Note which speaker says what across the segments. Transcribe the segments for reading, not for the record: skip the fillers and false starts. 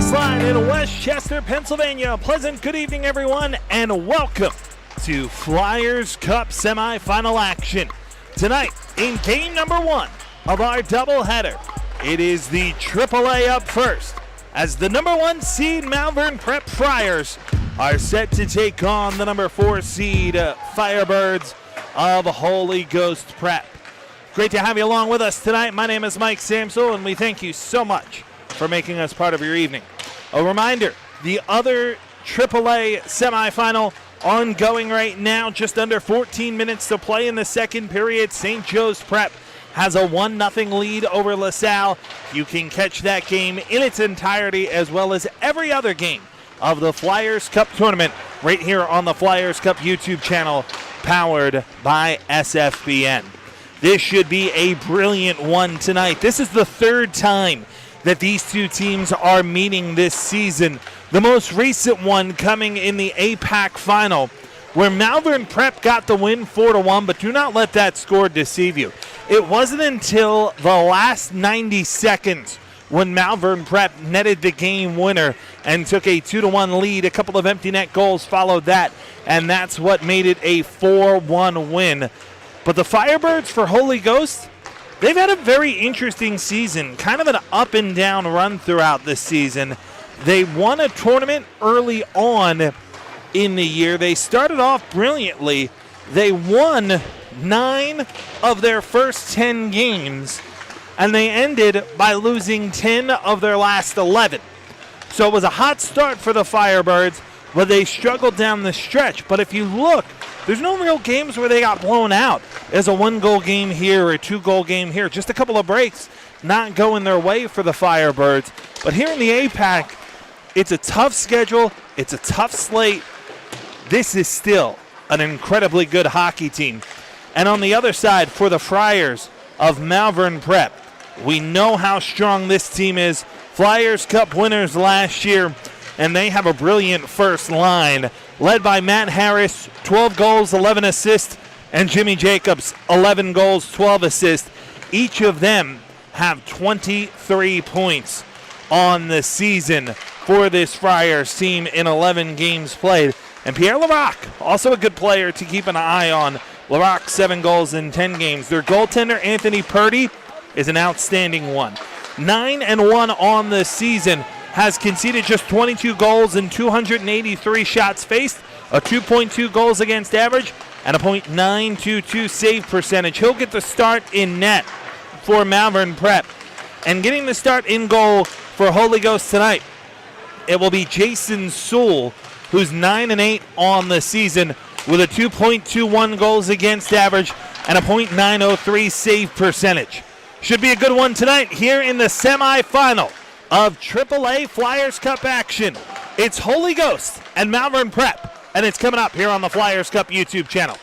Speaker 1: Coastline in Westchester, Pennsylvania. Pleasant good evening, everyone, and welcome to Flyers Cup semifinal action. Tonight, in game number one of our doubleheader, it is the AAA up first, as the number one seed Malvern Prep Friars are set to take on the number 4 seed Firebirds of Holy Ghost Prep. Great to have you along with us tonight. My name is Mike Samsel, and we thank you so much for making us part of your evening. A reminder, the other AAA semifinal ongoing right now, just under 14 minutes to play in the second period. St. Joe's Prep has a 1-0 lead over LaSalle. You can catch that game in its entirety, as well as every other game of the Flyers Cup tournament right here on the Flyers Cup YouTube channel, powered by SFBN. This should be a brilliant one tonight. This is the third time that these two teams are meeting this season. The most recent one coming in the APAC final, where Malvern Prep got the win 4-1, but do not let that score deceive you. It wasn't until the last 90 seconds when Malvern Prep netted the game winner and took a 2-1 lead. A couple of empty net goals followed that, and that's what made it a 4-1 win. But the Firebirds for Holy Ghost, they've had a very interesting season, kind of an up and down run throughout this season. They won a tournament early on in the year. They started off brilliantly. They won 9 of their first 10 games, and they ended by losing 10 of their last 11. So it was a hot start for the Firebirds, but they struggled down the stretch. But if you look, there's no real games where they got blown out. There's a 1-goal game here or a 2-goal game here. Just a couple of breaks not going their way for the Firebirds. But here in the APAC, it's a tough schedule. It's a tough slate. This is still an incredibly good hockey team. And on the other side, for the Friars of Malvern Prep, we know how strong this team is. Flyers Cup winners last year, and they have a brilliant first line, led by Matt Harris, 12 goals, 11 assists, and Jimmy Jacobs, 11 goals, 12 assists. Each of them have 23 points on the season for this Friars team in 11 games played. And Pierre Larocque, also a good player to keep an eye on. Larocque, 7 goals in 10 games. Their goaltender, Anthony Purdy, is an outstanding one. 9-1 on the season. Has conceded just 22 goals and 283 shots faced, a 2.2 goals against average, and a .922 save percentage. He'll get the start in net for Malvern Prep. And getting the start in goal for Holy Ghost tonight, it will be Jason Sewell, who's 9-8 on the season with a 2.21 goals against average and a .903 save percentage. Should be a good one tonight here in the semifinal of AAA Flyers Cup action. It's Holy Ghost and Malvern Prep, and it's coming up here on the Flyers Cup YouTube channel.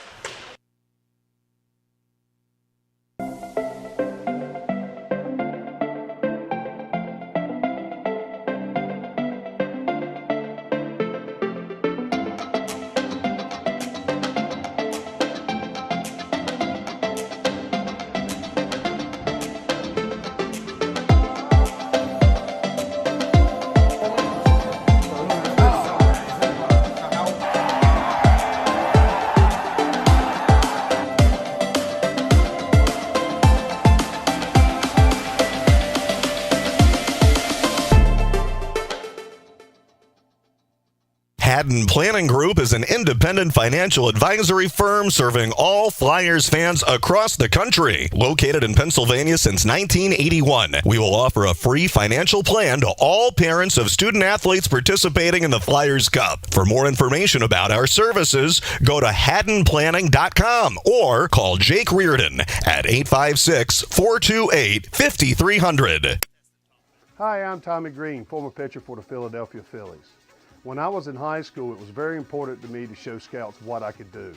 Speaker 2: Haddon Planning Group is an independent financial advisory firm serving all Flyers fans across the country. Located in Pennsylvania since 1981, we will offer a free financial plan to all parents of student athletes participating in the Flyers Cup. For more information about our services, go to haddonplanning.com or call Jake Reardon at 856-428-5300.
Speaker 3: Hi, I'm Tommy Green, former pitcher for the Philadelphia Phillies. When I was in high school, it was very important to me to show scouts what I could do.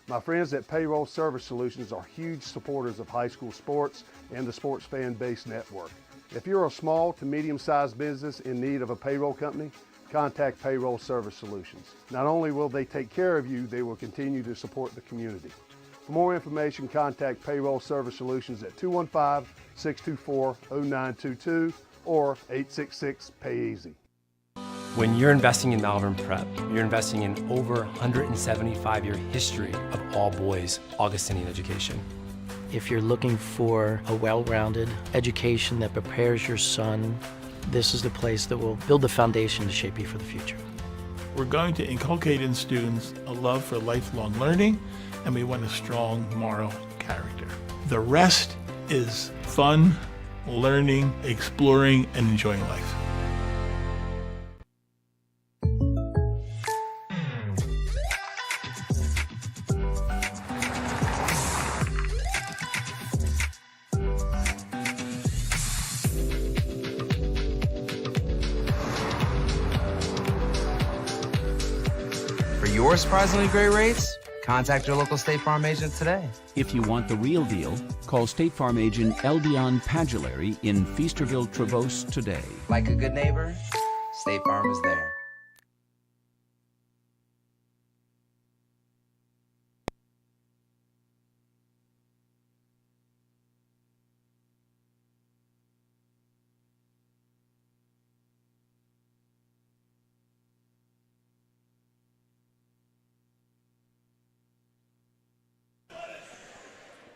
Speaker 3: My friends at Payroll Service Solutions are huge supporters of high school sports and the Sports Fan Base Network. If you're a small to medium-sized business in need of a payroll company, contact Payroll Service Solutions. Not only will they take care of you, they will continue to support the community. For more information, contact Payroll Service Solutions at 215-624-0922 or 866-PAY-EASY.
Speaker 4: When you're investing in Malvern Prep, you're investing in over 175-year history of all boys Augustinian education.
Speaker 5: If you're looking for a well-rounded education that prepares your son, this is the place that will build the foundation to shape you for the future.
Speaker 6: We're going to inculcate in students a love for lifelong learning, and we want a strong moral character. The rest is fun, learning, exploring, and enjoying life.
Speaker 7: For your surprisingly great rates, contact your local State Farm agent today.
Speaker 8: If you want the real deal, call State Farm agent Eldion Padulary in Feasterville, Trevose today.
Speaker 7: Like a good neighbor, State Farm is there.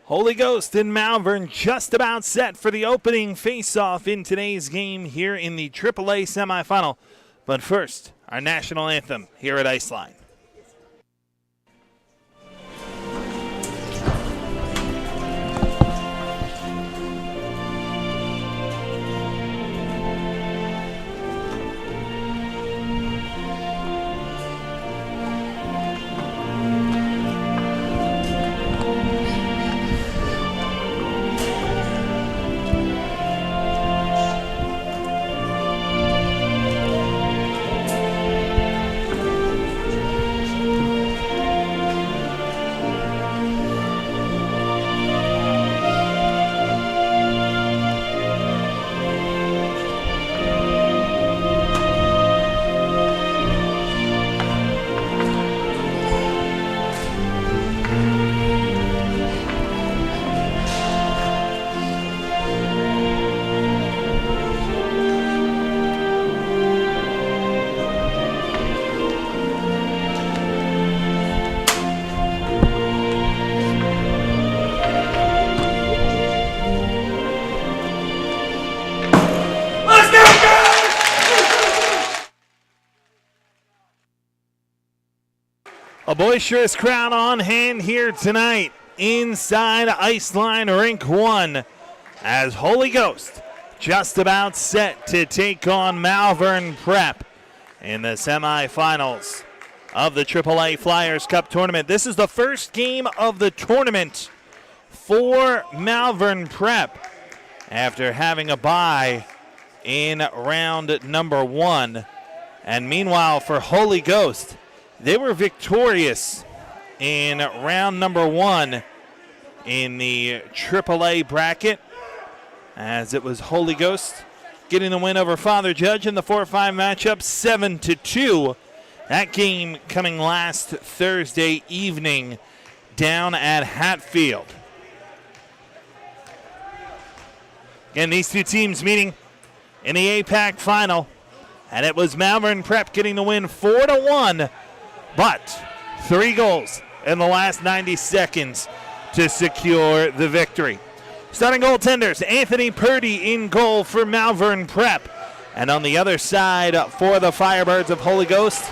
Speaker 1: Holy Ghost and Malvern just about set for the opening face-off in today's game here in the AAA semifinal. But first, our national anthem here at Iceline. A boisterous crowd on hand here tonight inside Iceline Rink 1 as Holy Ghost just about set to take on Malvern Prep in the semifinals of the AAA Flyers Cup tournament. This is the first game of the tournament for Malvern Prep after having a bye in round number 1. And meanwhile for Holy Ghost, they were victorious in round number 1 in the AAA bracket, as it was Holy Ghost getting the win over Father Judge in the 4-5 matchup, 7-2. That game coming last Thursday evening down at Hatfield. Again, these two teams meeting in the APAC final, and it was Malvern Prep getting the win 4-1. But 3 goals in the last 90 seconds to secure the victory. Starting goaltenders, Anthony Purdy in goal for Malvern Prep. And on the other side for the Firebirds of Holy Ghost,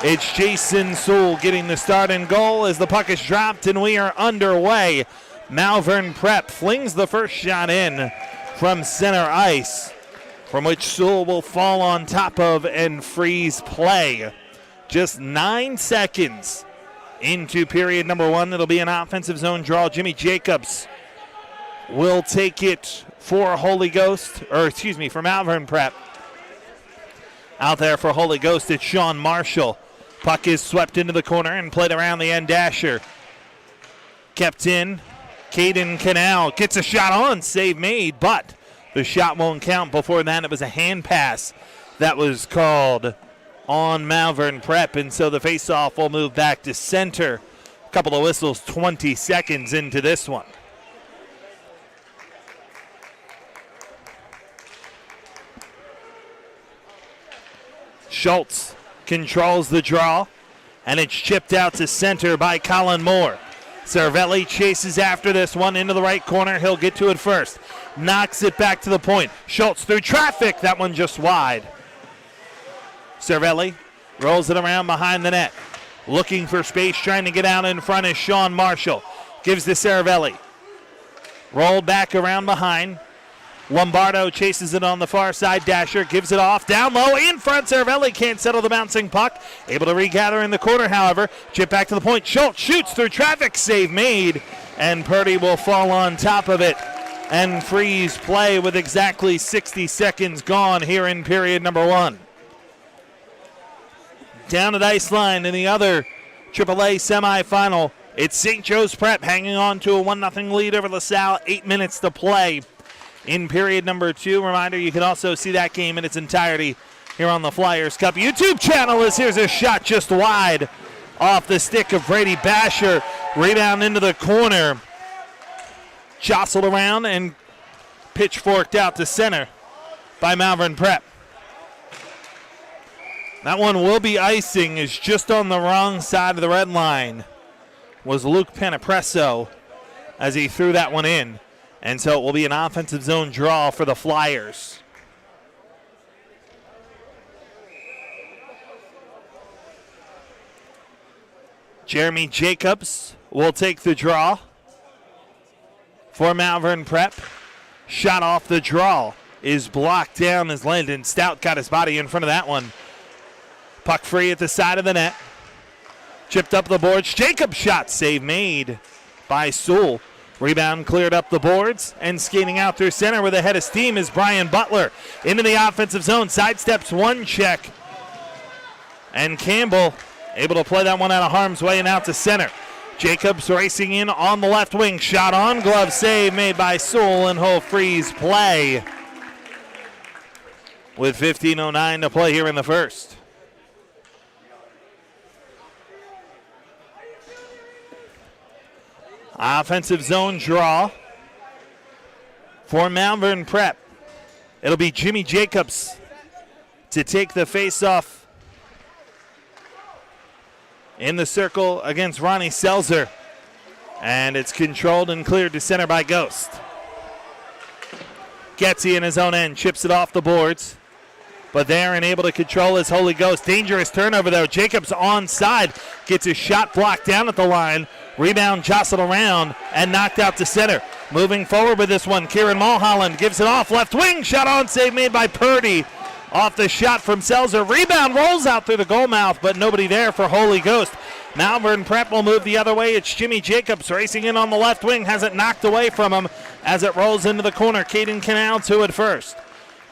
Speaker 1: it's Jason Sewell getting the start and goal as the puck is dropped and we are underway. Malvern Prep flings the first shot in from center ice, from which Sewell will fall on top of and freeze play. Just 9 seconds into period number 1. It'll be an offensive zone draw. Jimmy Jacobs will take it for Holy Ghost, for Malvern Prep. Out there for Holy Ghost, it's Sean Marshall. Puck is swept into the corner and played around the end dasher. Kept in. Caden Canal gets a shot on, save made, but the shot won't count. Before that, it was a hand pass that was called on Malvern Prep, and so the faceoff will move back to center. A couple of whistles 20 seconds into this one. Schultz controls the draw, and it's chipped out to center by Colin Moore. Cervelli chases after this one into the right corner. He'll get to it first. Knocks it back to the point. Schultz through traffic. That one just wide. Cervelli rolls it around behind the net. Looking for space, trying to get out in front is Sean Marshall. Gives to Cervelli. Rolled back around behind. Lombardo chases it on the far side. Dasher gives it off. Down low in front. Cervelli can't settle the bouncing puck. Able to regather in the corner, however. Chip back to the point. Schultz shoots through traffic. Save made. And Purdy will fall on top of it and freeze play with exactly 60 seconds gone here in period number 1. Down at ice line in the other AAA semifinal. It's St. Joe's Prep hanging on to a 1-0 lead over LaSalle. 8 minutes to play in period number 2. Reminder, you can also see that game in its entirety here on the Flyers Cup YouTube channel. As here's a shot just wide off the stick of Brady Basher. Rebound into the corner. Jostled around and pitchforked out to center by Malvern Prep. That one will be icing, is just on the wrong side of the red line. Was Luke Panapresso as he threw that one in. And so it will be an offensive zone draw for the Flyers. Jeremy Jacobs will take the draw for Malvern Prep. Shot off the draw is blocked down as Landon Stout got his body in front of that one. Puck free at the side of the net. Chipped up the boards. Jacobs shot. Save made by Sewell. Rebound cleared up the boards, and skating out through center with a head of steam is Brian Butler. Into the offensive zone. Sidesteps one check. And Campbell able to play that one out of harm's way and out to center. Jacobs racing in on the left wing. Shot on, glove save made by Sewell, and he'll freeze play with 15:09 to play here in the first. Offensive zone draw for Malvern Prep. It'll be Jimmy Jacobs to take the faceoff in the circle against Ronnie Selzer. And it's controlled and cleared to center by Ghost. Getzy in his own end, chips it off the boards. But there and able to control his Holy Ghost. Dangerous turnover though. Jacobs onside. Gets his shot blocked down at the line. Rebound jostled around and knocked out to center. Moving forward with this one, Kieran Mulholland gives it off. Left wing, shot on, save made by Purdy. Off the shot from Selzer. Rebound rolls out through the goal mouth, but nobody there for Holy Ghost. Malvern Prep will move the other way. It's Jimmy Jacobs racing in on the left wing. Has it knocked away from him as it rolls into the corner. Caden Canal to it first.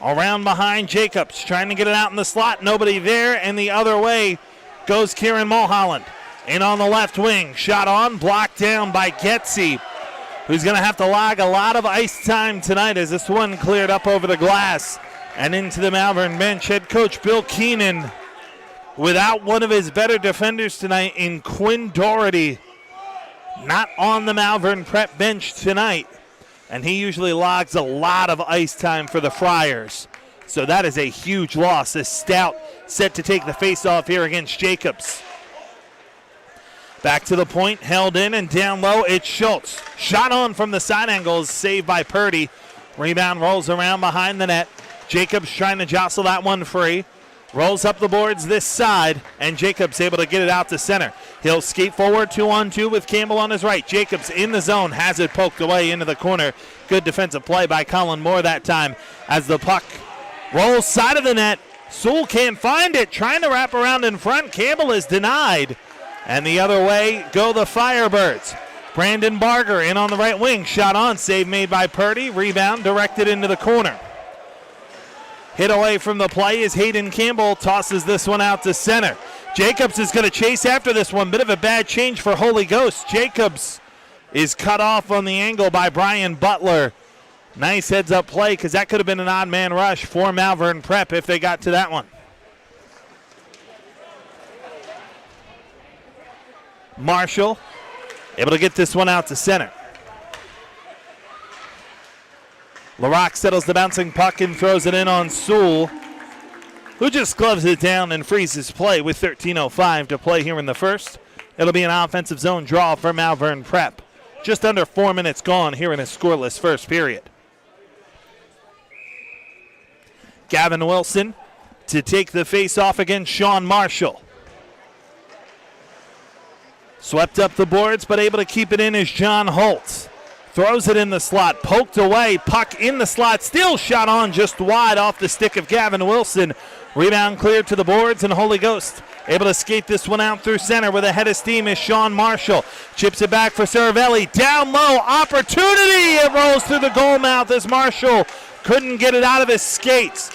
Speaker 1: Around behind Jacobs, trying to get it out in the slot. Nobody there, and the other way goes Kieran Mulholland. In on the left wing, shot on, blocked down by Getzy, who's going to have to log a lot of ice time tonight as this one cleared up over the glass and into the Malvern bench. Head coach Bill Keenan without one of his better defenders tonight in Quinn Doherty. Not on the Malvern Prep bench tonight, and he usually logs a lot of ice time for the Friars. So that is a huge loss as Stout set to take the face-off here against Jacobs. Back to the point, held in and down low, it's Schultz. Shot on from the side angles, saved by Purdy. Rebound rolls around behind the net. Jacobs trying to jostle that one free. Rolls up the boards this side, and Jacobs able to get it out to center. He'll skate forward 2-on-2 with Campbell on his right. Jacobs in the zone, has it poked away into the corner. Good defensive play by Colin Moore that time as the puck rolls side of the net. Sewell can't find it, trying to wrap around in front. Campbell is denied. And the other way go the Firebirds. Brandon Barger in on the right wing. Shot on, save made by Purdy. Rebound directed into the corner. Hit away from the play as Hayden Campbell tosses this one out to center. Jacobs is going to chase after this one. Bit of a bad change for Holy Ghost. Jacobs is cut off on the angle by Brian Butler. Nice heads-up play because that could have been an odd man rush for Malvern Prep if they got to that one. Marshall able to get this one out to center. LaRock settles the bouncing puck and throws it in on Sewell. who just gloves it down and freezes play with 13:05 to play here in the first. It'll be an offensive zone draw for Malvern Prep. Just under 4 minutes gone here in a scoreless first period. Gavin Wilson to take the face-off against Sean Marshall. Swept up the boards, but able to keep it in is John Holtz. Throws it in the slot, poked away, puck in the slot, still shot on just wide off the stick of Gavin Wilson. Rebound cleared to the boards, and Holy Ghost able to skate this one out through center with a head of steam is Sean Marshall. Chips it back for Cervelli, down low, opportunity! It rolls through the goal mouth as Marshall couldn't get it out of his skates.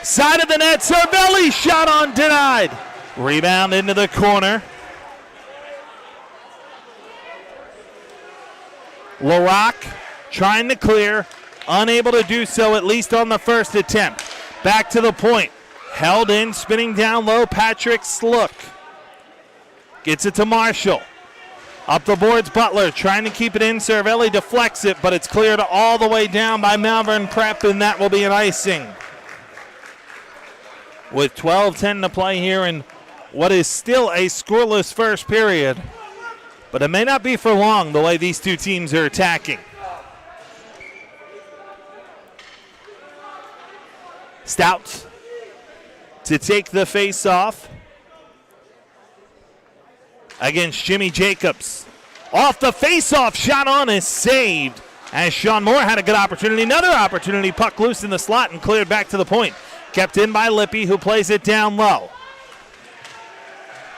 Speaker 1: Side of the net, Cervelli, shot on, denied. Rebound into the corner. LaRock trying to clear, unable to do so, at least on the first attempt. Back to the point. Held in, spinning down low, Patrick Slook. Gets it to Marshall. Up the boards, Butler trying to keep it in. Cervelli deflects it, but it's cleared all the way down by Malvern Prep, and that will be an icing. With 12:10 to play here in what is still a scoreless first period. But it may not be for long the way these two teams are attacking. Stout to take the face-off against Jimmy Jacobs. Off the face-off, shot on is saved as Sean Moore had a good opportunity. Another opportunity, puck loose in the slot and cleared back to the point. Kept in by Lippy, who plays it down low.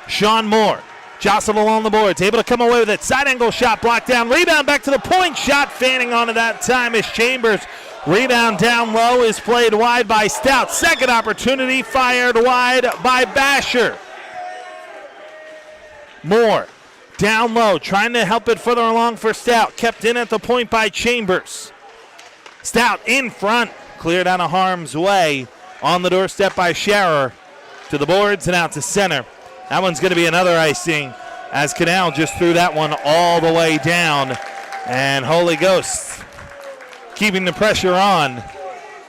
Speaker 1: Sean Moore jostled along the boards, able to come away with it. Side angle shot blocked down. Rebound back to the point. Shot fanning onto that time is Chambers. Rebound down low is played wide by Stout. Second opportunity fired wide by Basher. Moore down low, trying to help it further along for Stout. Kept in at the point by Chambers. Stout in front, cleared out of harm's way. On the doorstep by Scherer. To the boards and out to center. That one's going to be another icing as Canal just threw that one all the way down. And Holy Ghost keeping the pressure on.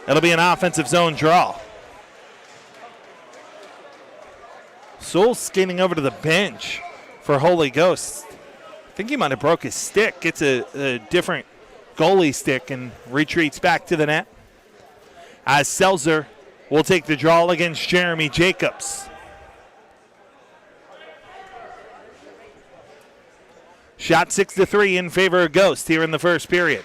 Speaker 1: It'll be an offensive zone draw. Sewell skating over to the bench for Holy Ghost. I think he might have broke his stick. Gets a different goalie stick and retreats back to the net. As Selzer will take the draw against Jeremy Jacobs. Shot 6-3 in favor of Ghost here in the first period.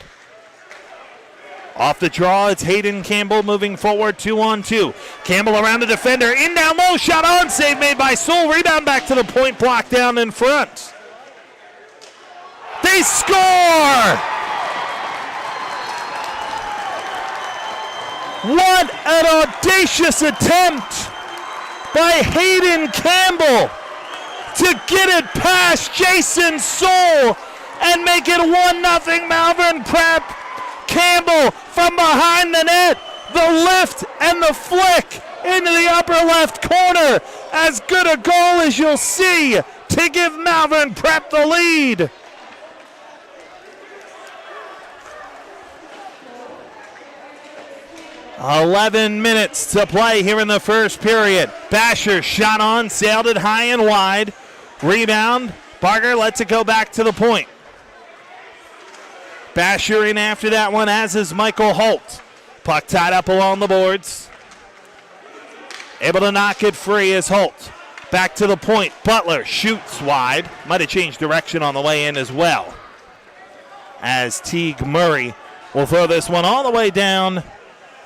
Speaker 1: Off the draw, it's Hayden Campbell moving forward 2-on-2. Campbell around the defender, in down low, shot on, save made by Sewell. Rebound back to the point, blocked down in front. They score! What an audacious attempt by Hayden Campbell to get it past Jason Sewell and make it 1-0 Malvern Prep. Campbell from behind the net, the lift and the flick into the upper left corner. As good a goal as you'll see to give Malvern Prep the lead. "11 minutes to play here in the first period. Basher shot on, sailed it high and wide. Rebound, Barger lets it go back to the point. Basher in after that one, as is Michael Holt. Puck tied up along the boards. Able to knock it free is Holt. Back to the point, Butler shoots wide. Might have changed direction on the way in as well. As Teague Murray will throw this one all the way down.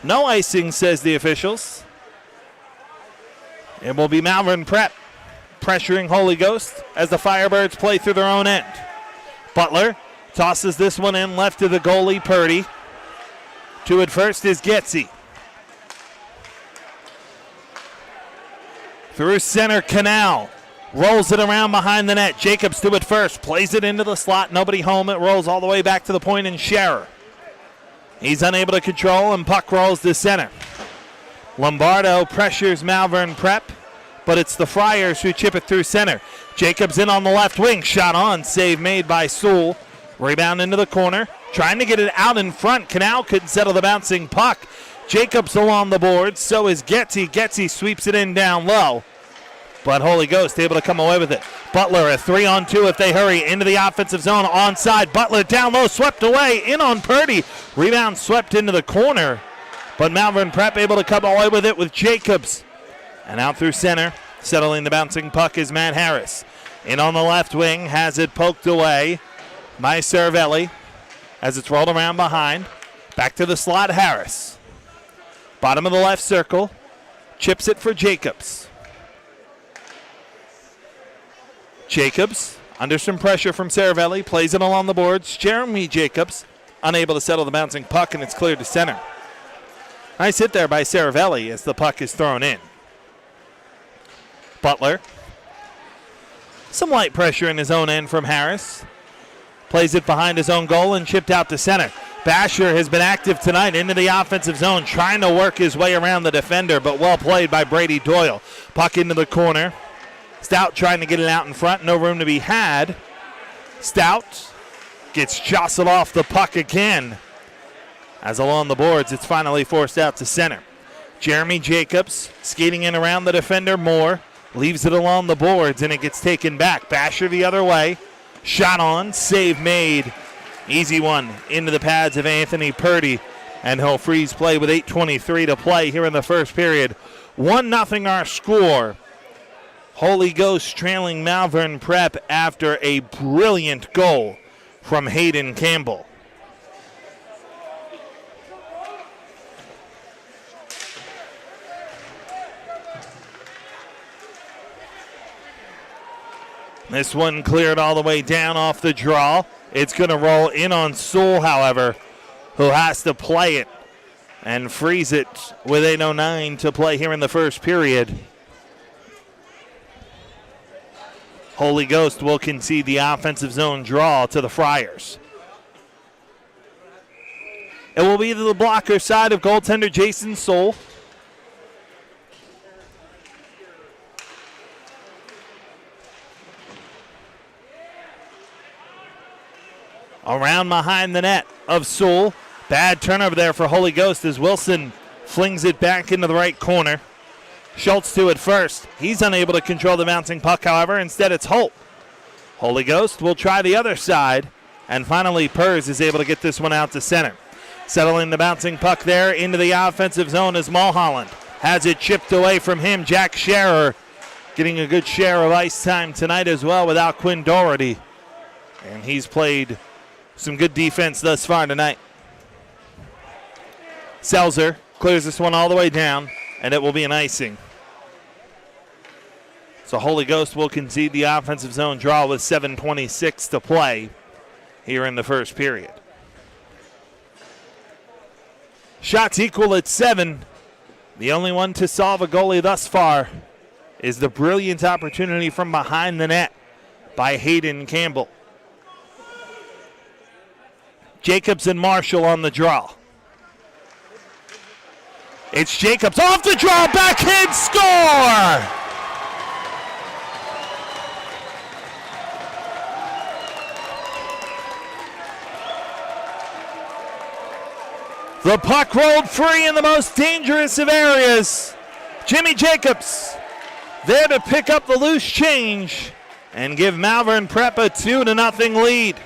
Speaker 1: No icing, says the officials. It will be Malvern Prep pressuring Holy Ghost as the Firebirds play through their own end. Butler tosses this one in left to the goalie, Purdy. To it first is Getzy. Through center, Canal. Rolls it around behind the net. Jacobs to it first. Plays it into the slot. Nobody home. It rolls all the way back to the point in Scherer. He's unable to control, and puck rolls to center. Lombardo pressures Malvern Prep, but it's the Friars who chip it through center. Jacobs in on the left wing. Shot on. Save made by Sewell. Rebound into the corner. Trying to get it out in front. Canal couldn't settle the bouncing puck. Jacobs along the board. So is Getzy. Getzy sweeps it in down low. But Holy Ghost able to come away with it. Butler a 3-on-2 if they hurry into the offensive zone. Onside. Butler down low. Swept away. In on Purdy. Rebound swept into the corner. But Malvern Prep able to come away with it with Jacobs. And out through center. Settling the bouncing puck is Matt Harris. In on the left wing. Has it poked away by Cervelli as it's rolled around behind. Back to the slot, Harris. Bottom of the left circle. Chips it for Jacobs. Jacobs, under some pressure from Cervelli, plays it along the boards. Jeremy Jacobs, unable to settle the bouncing puck, and it's cleared to center. Nice hit there by Cervelli as the puck is thrown in. Butler. Some light pressure in his own end from Harris. Plays it behind his own goal and chipped out to center. Basher has been active tonight into the offensive zone, trying to work his way around the defender, but well played by Brady Doyle. Puck into the corner. Stout trying to get it out in front. No room to be had. Stout gets jostled off the puck again. As along the boards, it's finally forced out to center. Jeremy Jacobs skating in around the defender more. Leaves it along the boards, and it gets taken back. Basher the other way. Shot on. Save made. Easy one into the pads of Anthony Purdy. And he'll freeze play with 8:23 to play here in the first period. 1-0 our score. Holy Ghost trailing Malvern Prep after a brilliant goal from Hayden Campbell. This one cleared all the way down off the draw. It's going to roll in on Sewell, however, who has to play it and freeze it with 8:09 to play here in the first period. Holy Ghost will concede the offensive zone draw to the Friars. It will be to the blocker side of goaltender Jason Sewell. Around behind the net of Sewell. Bad turnover there for Holy Ghost as Wilson flings it back into the right corner. Schultz to it first. He's unable to control the bouncing puck, however. Instead, it's Holt. Holy Ghost will try the other side. And finally, Purz is able to get this one out to center. Settling the bouncing puck there into the offensive zone is Mulholland. Has it chipped away from him. Jack Scherer getting a good share of ice time tonight as well without Quinn Doherty. And he's played some good defense thus far tonight. Selzer clears this one all the way down, and it will be an icing. So Holy Ghost will concede the offensive zone draw with 7:26 to play here in the first period. Shots equal at 7. The only one to solve a goalie thus far is the brilliant opportunity from behind the net by Hayden Campbell. Jacobs and Marshall on the draw. It's Jacobs off the draw, backhand score! The puck rolled free in the most dangerous of areas. Jimmy Jacobs there to pick up the loose change and give Malvern Prep a 2-0 lead.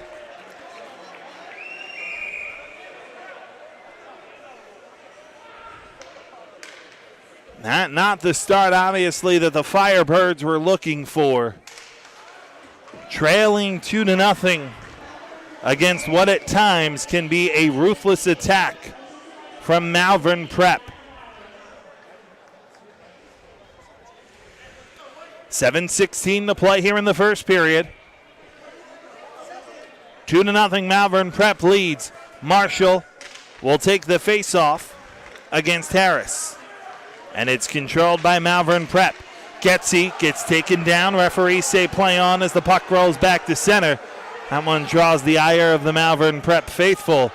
Speaker 1: Not the start, obviously, that the Firebirds were looking for. Trailing 2-0 against what at times can be a ruthless attack from Malvern Prep. 7:16 to play here in the first period. 2-0 Malvern Prep leads. Marshall will take the face-off against Harris. And it's controlled by Malvern Prep. Getzy gets taken down. Referees say play on as the puck rolls back to center. That one draws the ire of the Malvern Prep faithful.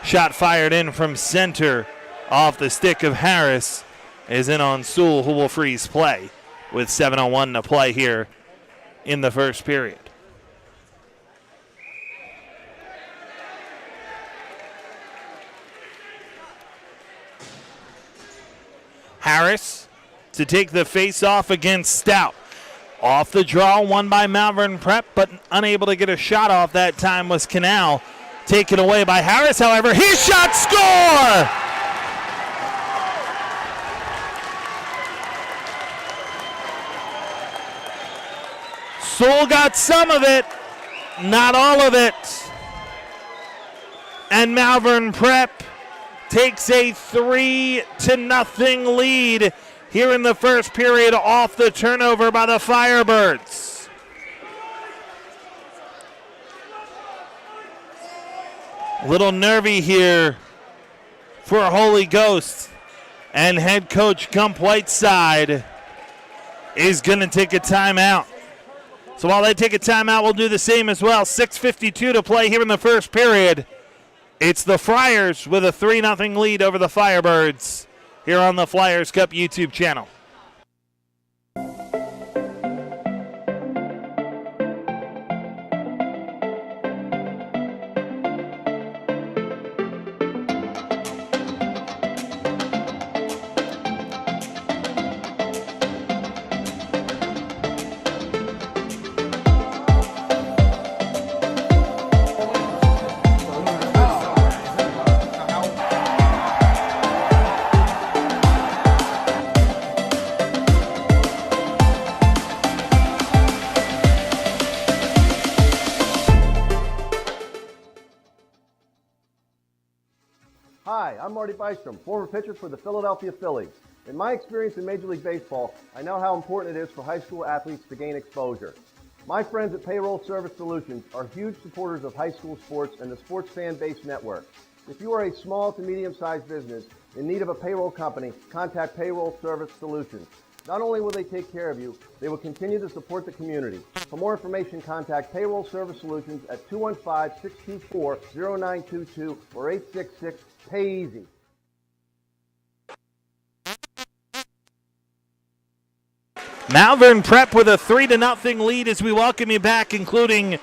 Speaker 1: Shot fired in from center off the stick of Harris is in on Sewell, who will freeze play with 7:01 to play here in the first period. Harris to take the face-off against Stout. Off the draw, won by Malvern Prep, but unable to get a shot off that time was Canal. Taken away by Harris, however. His shot, score! Sewell got some of it, not all of it. And Malvern Prep takes a 3-0 lead here in the first period off the turnover by the Firebirds. A little nervy here for Holy Ghost, and head coach Gump Whiteside is going to take a timeout. So while they take a timeout, we'll do the same as well. 6:52 to play here in the first period. It's the Friars with a 3-0 lead over the Firebirds here on the Flyers Cup YouTube channel.
Speaker 9: Hi, I'm Marty Bystrom, former pitcher for the Philadelphia Phillies. In my experience in Major League Baseball, I know how important it is for high school athletes to gain exposure. My friends at Payroll Service Solutions are huge supporters of high school sports and the Sports Fan Base Network. If you are a small to medium-sized business in need of a payroll company, contact Payroll Service Solutions. Not only will they take care of you, they will continue to support the community. For more information, contact Payroll Service Solutions at 215-624-0922 or 866-PAY-EASY.
Speaker 1: Malvern Prep with a 3-0 lead as we welcome you back, including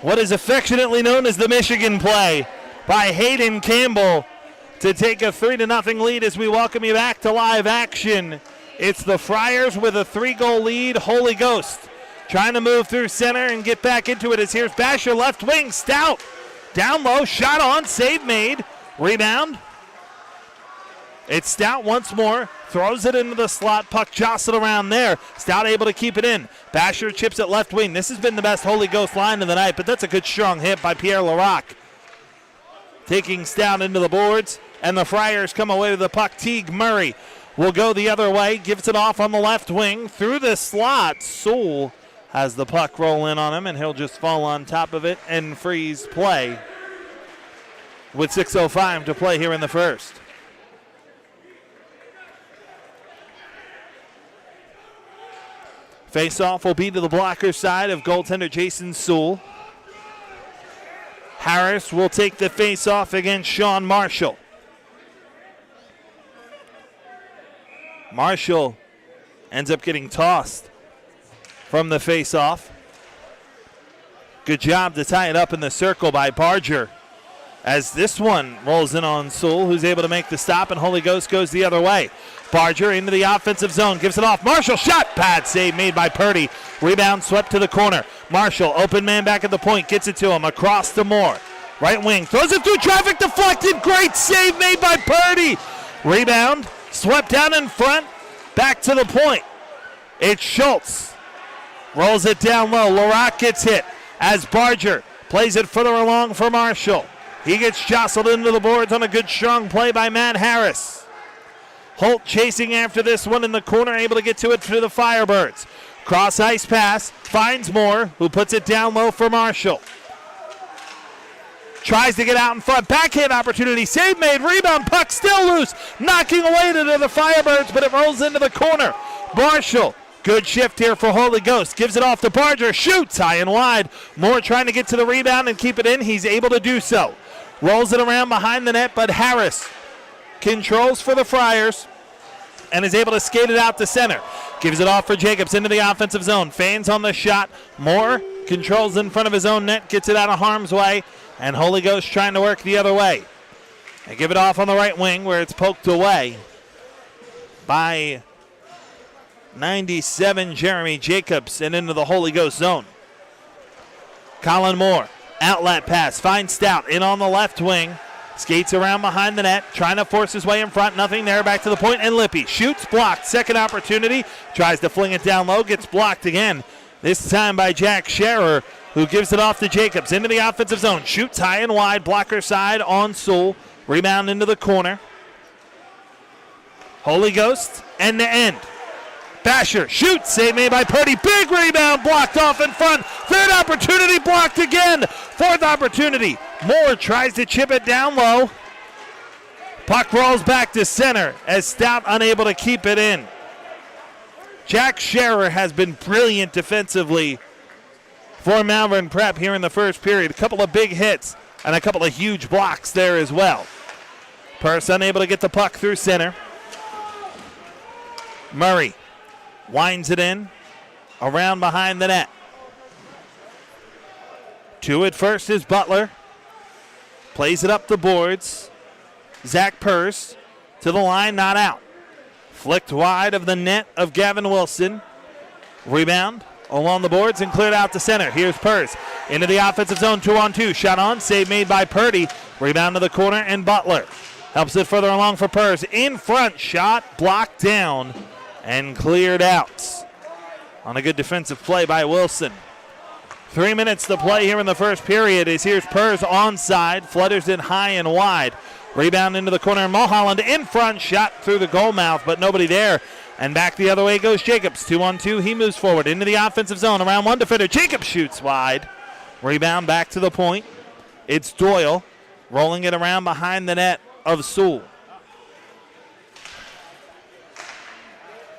Speaker 1: what is affectionately known as the Michigan play by Hayden Campbell to take a 3-0 lead as we welcome you back to live action. It's the Friars with a 3-goal lead. Holy Ghost trying to move through center and get back into it as here's Basher left wing. Stout down low, shot on, save made, rebound. It's Stout once more, throws it into the slot, puck jostled around there. Stout able to keep it in. Basher chips it left wing. This has been the best Holy Ghost line of the night, but that's a good strong hit by Pierre Larocque. Taking Stout into the boards, and the Friars come away with the puck. Teague Murray will go the other way, gives it off on the left wing through the slot. Sewell has the puck roll in on him, and he'll just fall on top of it and freeze play with 6:05 to play here in the first. Face-off will be to the blocker side of goaltender Jason Sewell. Harris will take the face-off against Sean Marshall. Marshall ends up getting tossed from the face-off. Good job to tie it up in the circle by Barger, as this one rolls in on Sewell, who's able to make the stop, and Holy Ghost goes the other way. Barger into the offensive zone, gives it off. Marshall shot, pad save made by Purdy. Rebound swept to the corner. Marshall, open man back at the point, gets it to him, across to Moore. Right wing, throws it through traffic, deflected, great save made by Purdy. Rebound, swept down in front, back to the point. It's Schultz. Rolls it down low. Larocque gets hit as Barger plays it further along for Marshall. He gets jostled into the boards on a good strong play by Matt Harris. Holt chasing after this one in the corner, able to get to it for the Firebirds. Cross ice pass, finds Moore, who puts it down low for Marshall. Tries to get out in front, backhand opportunity, save made, rebound, puck still loose, knocking away to the Firebirds, but it rolls into the corner. Marshall, good shift here for Holy Ghost, gives it off to Barger, shoots high and wide. Moore trying to get to the rebound and keep it in, he's able to do so. Rolls it around behind the net, but Harris controls for the Friars and is able to skate it out to center. Gives it off for Jacobs into the offensive zone, feigns on the shot. Moore controls in front of his own net, gets it out of harm's way, and Holy Ghost trying to work the other way. They give it off on the right wing where it's poked away. by 97, Jeremy Jacobs, and into the Holy Ghost zone. Colin Moore, outlet pass, finds Stout in on the left wing. Skates around behind the net, trying to force his way in front. Nothing there, back to the point, and Lippy shoots, blocked. Second opportunity, tries to fling it down low, gets blocked again. This time by Jack Scherer, who gives it off to Jacobs into the offensive zone. Shoots high and wide, blocker side on Sewell. Rebound into the corner. Holy Ghost, end to end. Basher shoots, save made by Purdy. Big rebound, blocked off in front. Third opportunity, blocked again. Fourth opportunity. Moore tries to chip it down low. Puck rolls back to center as Stout unable to keep it in. Jack Scherer has been brilliant defensively for Malvern Prep here in the first period. A couple of big hits and a couple of huge blocks there as well. Purse unable to get the puck through center. Murray winds it in around behind the net. Two at first is Butler. Plays it up the boards. Zach Purse to the line, not out. Flicked wide of the net of Gavin Wilson. Rebound along the boards and cleared out to center. Here's Purse into the offensive zone, 2-on-2. Shot on, save made by Purdy. Rebound to the corner and Butler helps it further along for Purse. In front, shot blocked down and cleared out on a good defensive play by Wilson. 3 minutes to play here in the first period. Here's Purse onside, flutters it high and wide. Rebound into the corner. Mulholland in front, shot through the goal mouth, but nobody there. And back the other way goes Jacobs. 2-on-2, he moves forward into the offensive zone. Around one defender, Jacobs shoots wide. Rebound back to the point. It's Doyle rolling it around behind the net of Sewell.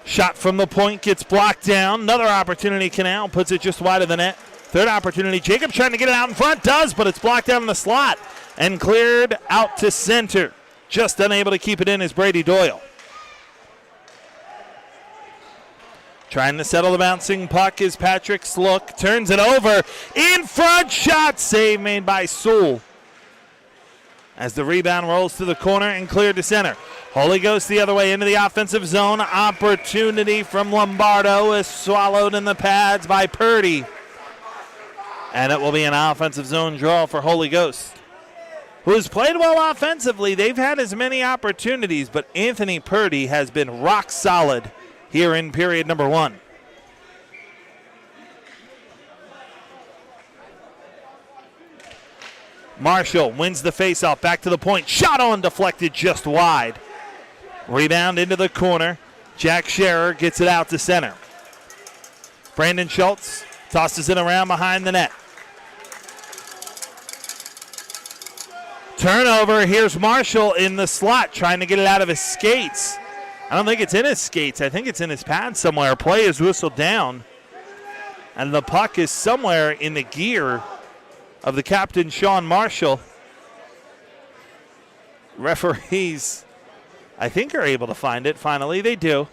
Speaker 1: Shot from the point gets blocked down. Another opportunity, Canal puts it just wide of the net. Third opportunity, Jacobs trying to get it out in front, does, but it's blocked down in the slot and cleared out to center. Just unable to keep it in is Brady Doyle. Trying to settle the bouncing puck is Patrick Slook. Turns it over. In front, shot save made by Sewell. As the rebound rolls to the corner and cleared to center. Holy Ghost the other way into the offensive zone. Opportunity from Lombardo is swallowed in the pads by Purdy. And it will be an offensive zone draw for Holy Ghost, who has played well offensively. They've had as many opportunities, but Anthony Purdy has been rock solid here in period number one. Marshall wins the faceoff, back to the point. Shot on, deflected just wide. Rebound into the corner. Jack Scherer gets it out to center. Brandon Schultz tosses it around behind the net. Turnover, here's Marshall in the slot trying to get it out of his skates. I don't think it's in his skates. I think it's in his pad somewhere. Play is whistled down. And the puck is somewhere in the gear of the captain, Sean Marshall. Referees, I think, are able to find it. Finally, they do.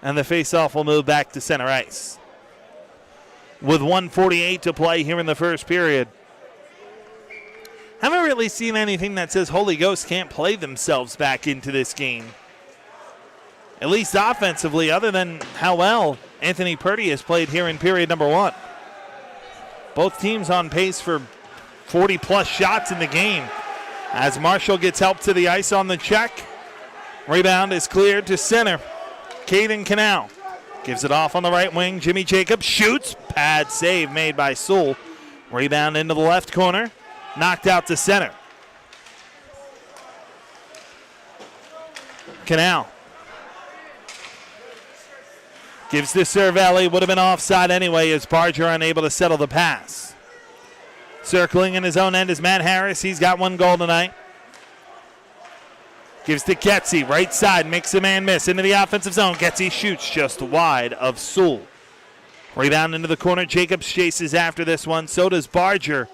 Speaker 1: And the faceoff will move back to center ice. With 1:48 to play here in the first period. Haven't really seen anything that says Holy Ghost can't play themselves back into this game. At least offensively, other than how well Anthony Purdy has played here in period number one. Both teams on pace for 40-plus shots in the game. As Marshall gets help to the ice on the check. Rebound is cleared to center. Caden Canal gives it off on the right wing. Jimmy Jacobs shoots. Pad save made by Sewell. Rebound into the left corner. Knocked out to center. Canal gives to Cervelli. Would have been offside anyway as Barger unable to settle the pass. Circling in his own end is Matt Harris. He's got one goal tonight. Gives to Getzy. Right side. Makes a man miss. Into the offensive zone. Getzy shoots just wide of Sewell. Rebound into the corner. Jacobs chases after this one. So does Barger.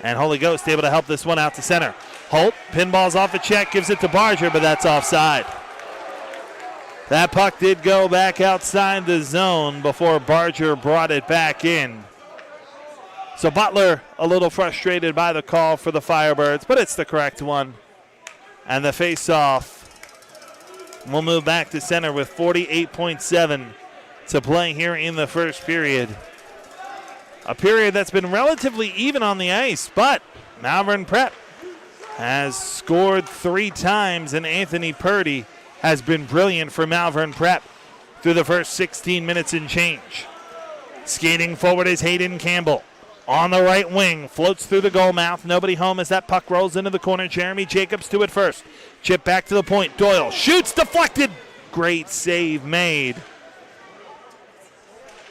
Speaker 1: And Holy Ghost able to help this one out to center. Holt pinballs off the check, gives it to Barger, but that's offside. That puck did go back outside the zone before Barger brought it back in. So Butler a little frustrated by the call for the Firebirds, but it's the correct one. And the face-off We'll move back to center with 48.7 to play here in the first period. A period that's been relatively even on the ice, but Malvern Prep has scored 3 times, and Anthony Purdy has been brilliant for Malvern Prep through the first 16 minutes and change. Skating forward is Hayden Campbell. On the right wing, floats through the goal mouth. Nobody home as that puck rolls into the corner. Jeremy Jacobs to it first. Chip back to the point. Doyle shoots, deflected. Great save made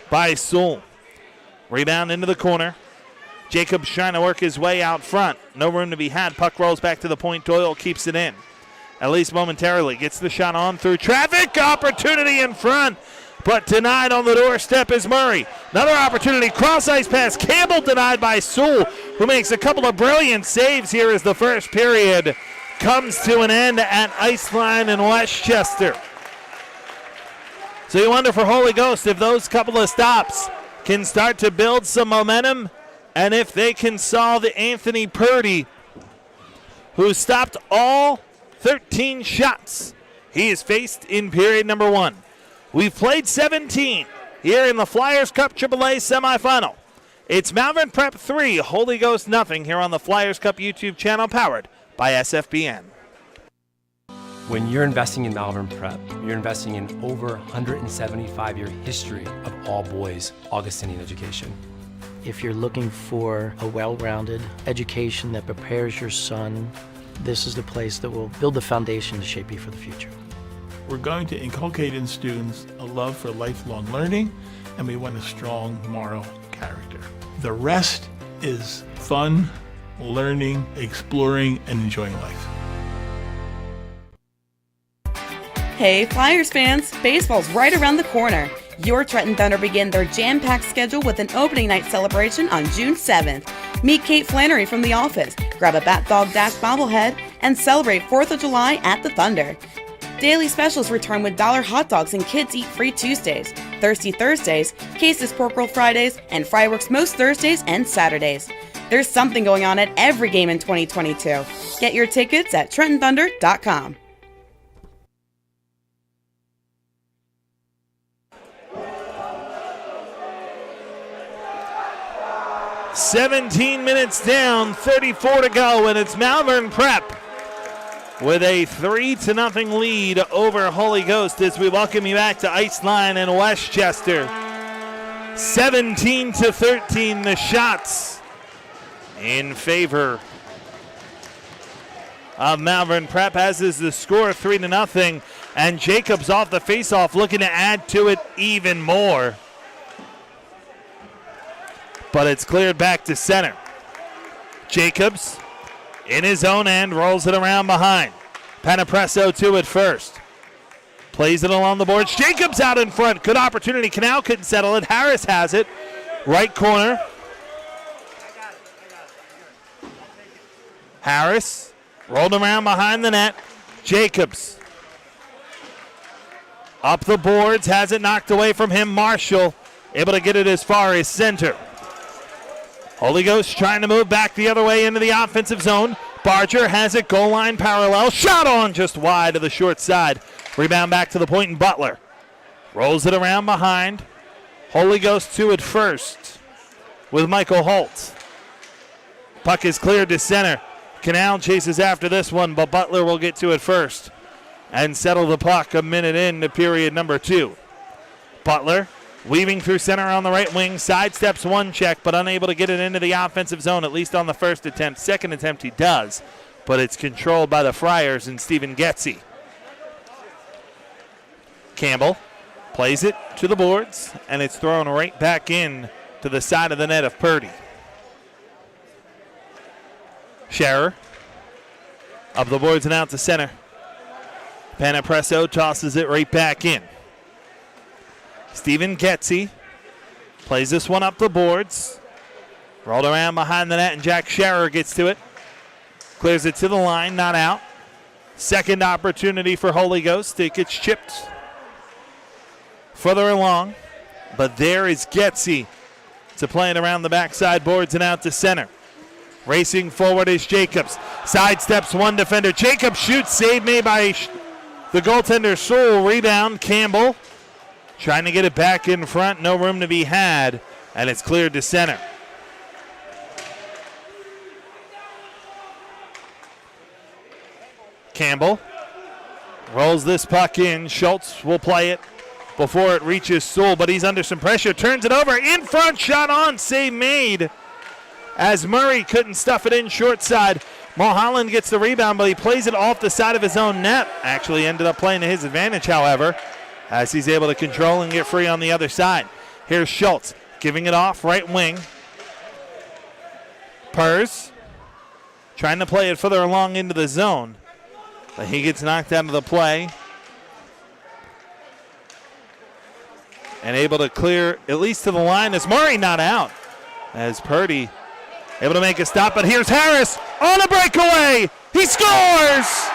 Speaker 1: by Sewell. Rebound into the corner. Jacobs trying to work his way out front. No room to be had. Puck rolls back to the point. Doyle keeps it in, at least momentarily. Gets the shot on through traffic. Opportunity in front, but denied on the doorstep is Murray. Another opportunity. Cross-ice pass. Campbell denied by Sewell, who makes a couple of brilliant saves here as the first period comes to an end at Iceline in Westchester. So you wonder for Holy Ghost if those couple of stops can start to build some momentum, and if they can solve Anthony Purdy, who stopped all 13 shots he has faced in period number 1. We've played 17 here in the Flyers Cup AAA semifinal. It's Malvern Prep 3, Holy Ghost nothing here on the Flyers Cup YouTube channel powered by SFBN.
Speaker 4: When you're investing in Malvern Prep, you're investing in over 175-year history of all boys Augustinian education.
Speaker 5: If you're looking for a well-rounded education that prepares your son, this is the place that will build the foundation to shape you for the future.
Speaker 6: We're going to inculcate in students a love for lifelong learning, and we want a strong moral character. The rest is fun, learning, exploring, and enjoying life.
Speaker 10: Hey Flyers fans, baseball's right around the corner. Your Trenton Thunder begin their jam-packed schedule with an opening night celebration on June 7th. Meet Kate Flannery from The Office, grab a Bat Dog Dash bobblehead, and celebrate 4th of July at the Thunder. Daily specials return with $1 hot dogs and Kids Eat Free Tuesdays, Thirsty Thursdays, Case's Pork Roll Fridays, and Fireworks most Thursdays and Saturdays. There's something going on at every game in 2022. Get your tickets at TrentonThunder.com.
Speaker 1: "17 minutes down, 34 to go, and it's Malvern Prep with a 3-0 lead over Holy Ghost as we welcome you back to Iceline in Westchester. 17-13, the shots in favor of Malvern Prep, as is the score, 3-0, and Jacobs off the faceoff looking to add to it even more. But it's cleared back to center. Jacobs in his own end rolls it around behind. Panapresso to it first. Plays it along the boards. Jacobs out in front. Good opportunity. Canal couldn't settle it. Harris has it. Right corner. Harris rolled around behind the net. Jacobs up the boards. Has it knocked away from him. Marshall able to get it as far as center. Holy Ghost trying to move back the other way into the offensive zone. Barger has it, goal line parallel. Shot on just wide of the short side. Rebound back to the point, and Butler rolls it around behind. Holy Ghost to it first with Michael Holt. Puck is cleared to center. Canal chases after this one, but Butler will get to it first and settle the puck a minute into period number 2. Butler weaving through center on the right wing, sidesteps one check, but unable to get it into the offensive zone, at least on the first attempt. Second attempt he does, but it's controlled by the Friars and Stephen Getze. Campbell plays it to the boards, and it's thrown right back in to the side of the net of Purdy. Scherer up the boards and out to center. Panapresso tosses it right back in. Stephen Getze plays this one up the boards. Rolled around behind the net, and Jack Scherer gets to it. Clears it to the line, not out. Second opportunity for Holy Ghost. It gets chipped further along, but there is Getze to play it around the backside boards and out to center. Racing forward is Jacobs. Sidesteps one defender. Jacobs shoots, save made by the goaltender Sewell. Rebound, Campbell trying to get it back in front. No room to be had, and it's cleared to center. Campbell rolls this puck in. Schultz will play it before it reaches Sewell, but he's under some pressure. Turns it over in front, shot on, save made. As Murray couldn't stuff it in short side. Mulholland gets the rebound, but he plays it off the side of his own net. Actually ended up playing to his advantage, however, as he's able to control and get free on the other side. Here's Schultz giving it off, right wing. Purrs trying to play it further along into the zone, but he gets knocked out of the play. And able to clear at least to the line as Murray not out. As Purdy able to make a stop, but here's Harris on a breakaway. He scores!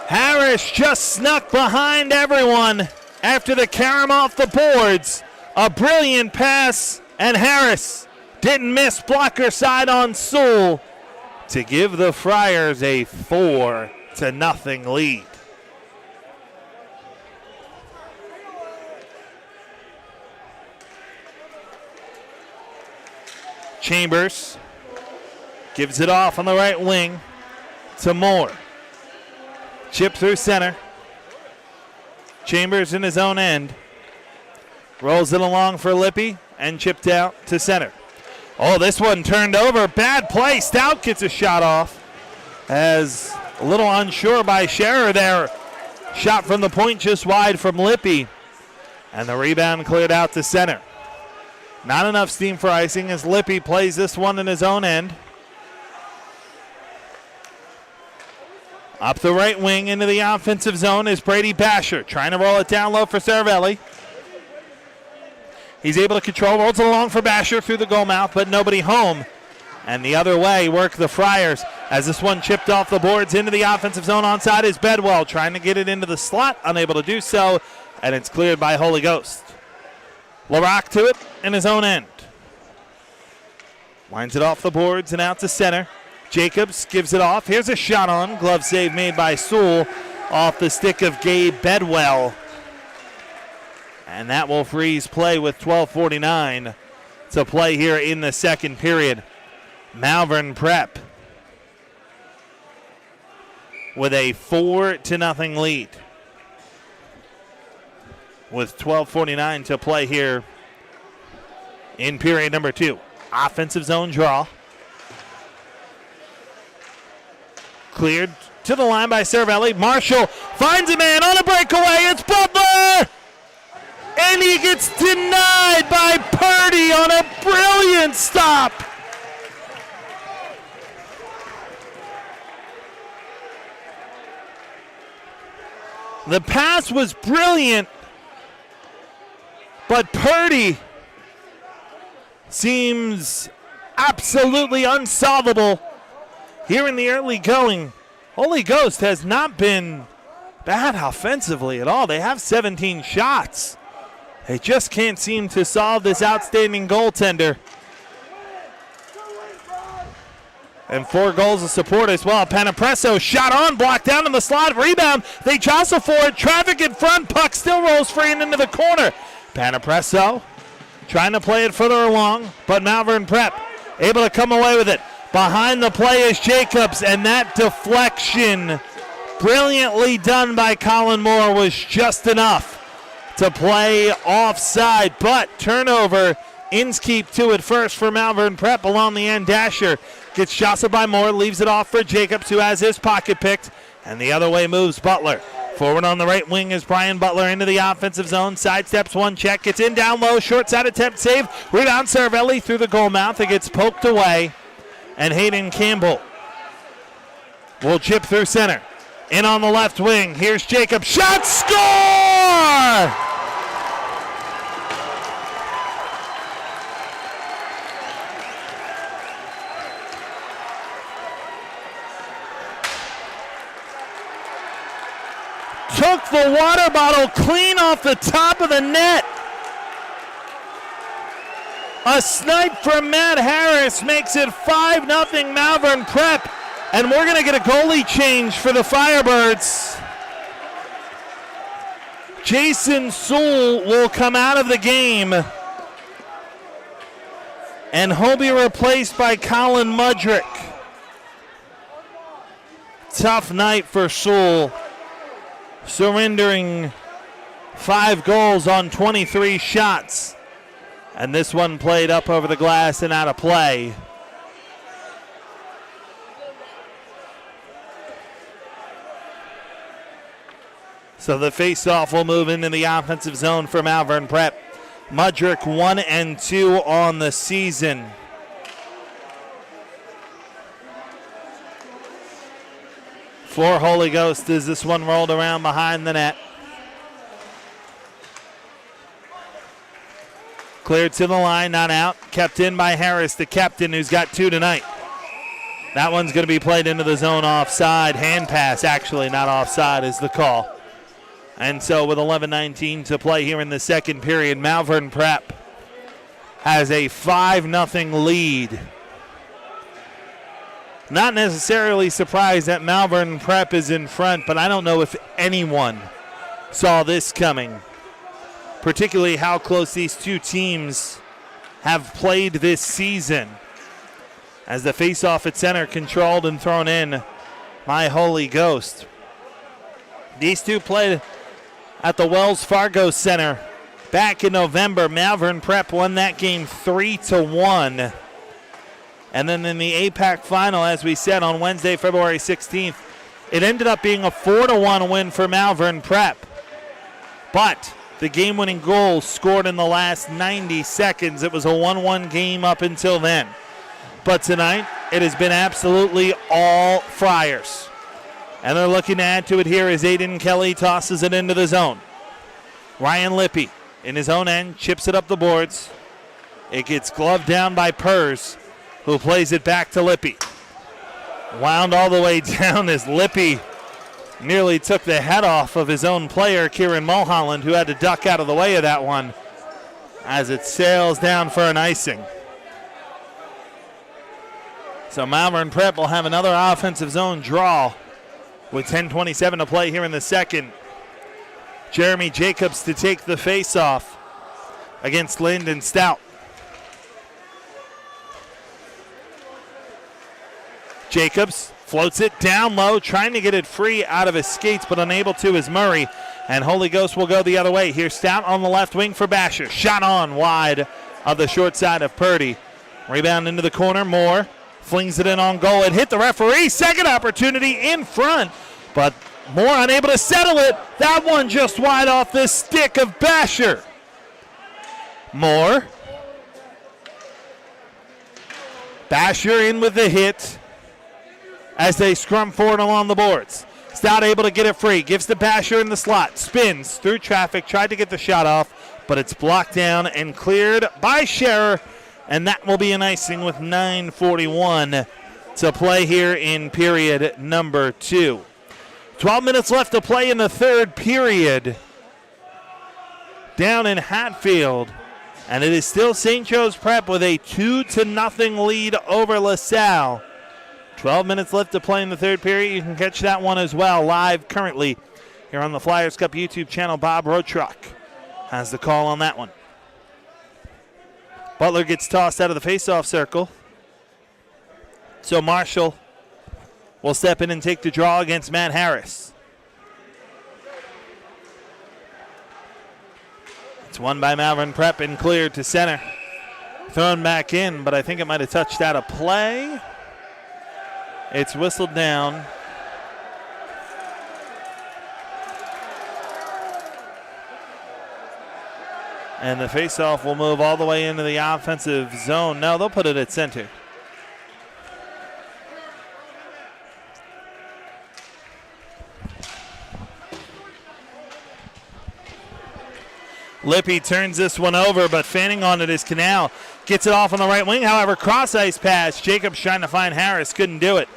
Speaker 1: Harris just snuck behind everyone after the carom off the boards. A brilliant pass, and Harris didn't miss blocker side on Sewell to give the Friars a 4-0 lead. Chambers gives it off on the right wing to Moore. Chip through center. Chambers in his own end. Rolls it along for Lippy and chipped out to center. Oh, this one turned over. Bad play. Stout gets a shot off. As a little unsure by Scherer there. Shot from the point just wide from Lippy. And the rebound cleared out to center. Not enough steam for icing as Lippy plays this one in his own end. Up the right wing into the offensive zone is Brady Basher. Trying to roll it down low for Saravelli. He's able to control, rolls it along for Basher through the goal mouth, but nobody home. And the other way work the Friars as this one chipped off the boards into the offensive zone. Onside is Bedwell trying to get it into the slot, unable to do so, and it's cleared by Holy Ghost. LaRock to it in his own end. Winds it off the boards and out to center. Jacobs gives it off. Here's a shot on. Glove save made by Sewell off the stick of Gabe Bedwell. And that will freeze play with 12:49 to play here in the second period. Malvern Prep with a 4-0 lead. With 12:49 to play here in period number 2. Offensive zone draw. Cleared to the line by Saravelli. Marshall finds a man on a breakaway. It's Butler! And he gets denied by Purdy on a brilliant stop. The pass was brilliant, but Purdy seems absolutely unsolvable here in the early going. Holy Ghost has not been bad offensively at all. They have 17 shots. They just can't seem to solve this outstanding goaltender. And 4 goals of support as well. Panapresso shot on, blocked down in the slot, rebound. They jostle for it, traffic in front, puck still rolls free and into the corner. Panapresso trying to play it further along, but Malvern Prep able to come away with it. Behind the play is Jacobs, and that deflection, brilliantly done by Colin Moore, was just enough to play offside, but turnover. Inskeep to it first for Malvern Prep along the end. Dasher gets jostled by Moore, leaves it off for Jacobs, who has his pocket picked, and the other way moves Butler. Forward on the right wing is Brian Butler into the offensive zone. Sidesteps one check, gets in down low, short side attempt save. Rebound Saravelli through the goal mouth. It gets poked away, and Hayden Campbell will chip through center. In on the left wing, here's Jacob. Shot, score! Took the water bottle clean off the top of the net A snipe from Matt Harris makes it 5-0 Malvern Prep. And we're going to get a goalie change for the Firebirds. Jason Sewell will come out of the game. And he'll be replaced by Colin Mudrick. Tough night for Sewell, surrendering 5 goals on 23 shots. And this one played up over the glass and out of play. So the face-off will move into the offensive zone for Malvern Prep. Mudrick 1-2 on the season. For Holy Ghost as this one rolled around behind the net. Cleared to the line, not out. Kept in by Harris, the captain, who's got 2 tonight. That one's going to be played into the zone offside. Hand pass, actually, not offside is the call. And so with 11:19 to play here in the second period, Malvern Prep has a 5-0 lead. Not necessarily surprised that Malvern Prep is in front, but I don't know if anyone saw this coming, particularly how close these two teams have played this season. As the face-off at center controlled and thrown in by Holy Ghost. These two played at the Wells Fargo Center back in November. Malvern Prep won that game 3-1. And then in the APAC final, as we said, on Wednesday, February 16th, it ended up being a 4-1 win for Malvern Prep. But the game-winning goal scored in the last 90 seconds. It was a 1-1 game up until then. But tonight, it has been absolutely all Friars. And they're looking to add to it here as Aiden Kelly tosses it into the zone. Ryan Lippy in his own end chips it up the boards. It gets gloved down by Purrs, who plays it back to Lippy. Wound all the way down as Lippy nearly took the head off of his own player, Kieran Mulholland, who had to duck out of the way of that one as it sails down for an icing. So Malvern Prep will have another offensive zone draw with 10:27 to play here in the second. Jeremy Jacobs to take the face-off against Lyndon Stout. Jacobs floats it down low, trying to get it free out of his skates, but unable to is Murray. And Holy Ghost will go the other way. Here's Stout on the left wing for Basher. Shot on wide of the short side of Purdy. Rebound into the corner. Moore flings it in on goal. It hit the referee. Second opportunity in front, but Moore unable to settle it. That one just wide off the stick of Basher. Moore. Basher in with the hit as they scrum forward along the boards. Stout able to get it free. Gives to Basher in the slot. Spins through traffic. Tried to get the shot off, but it's blocked down and cleared by Scherer. And that will be an icing with 9:41 to play here in period number 2. 12 minutes left to play in the third period down in Hatfield. And it is still St. Joe's Prep with a 2-0 lead over LaSalle. 12 minutes left to play in the third period. You can catch that one as well live currently here on the Flyers Cup YouTube channel. Bob Rotruck has the call on that one. Butler gets tossed out of the faceoff circle. So Marshall will step in and take the draw against Matt Harris. It's won by Malvern Prep and cleared to center. Thrown back in, but I think it might have touched out of play. It's whistled down. And the faceoff will move all the way into the offensive zone. No, they'll put it at center. Lippy turns this one over, but fanning on it is Canal. Gets it off on the right wing, however, cross ice pass. Jacobs trying to find Harris, couldn't do it.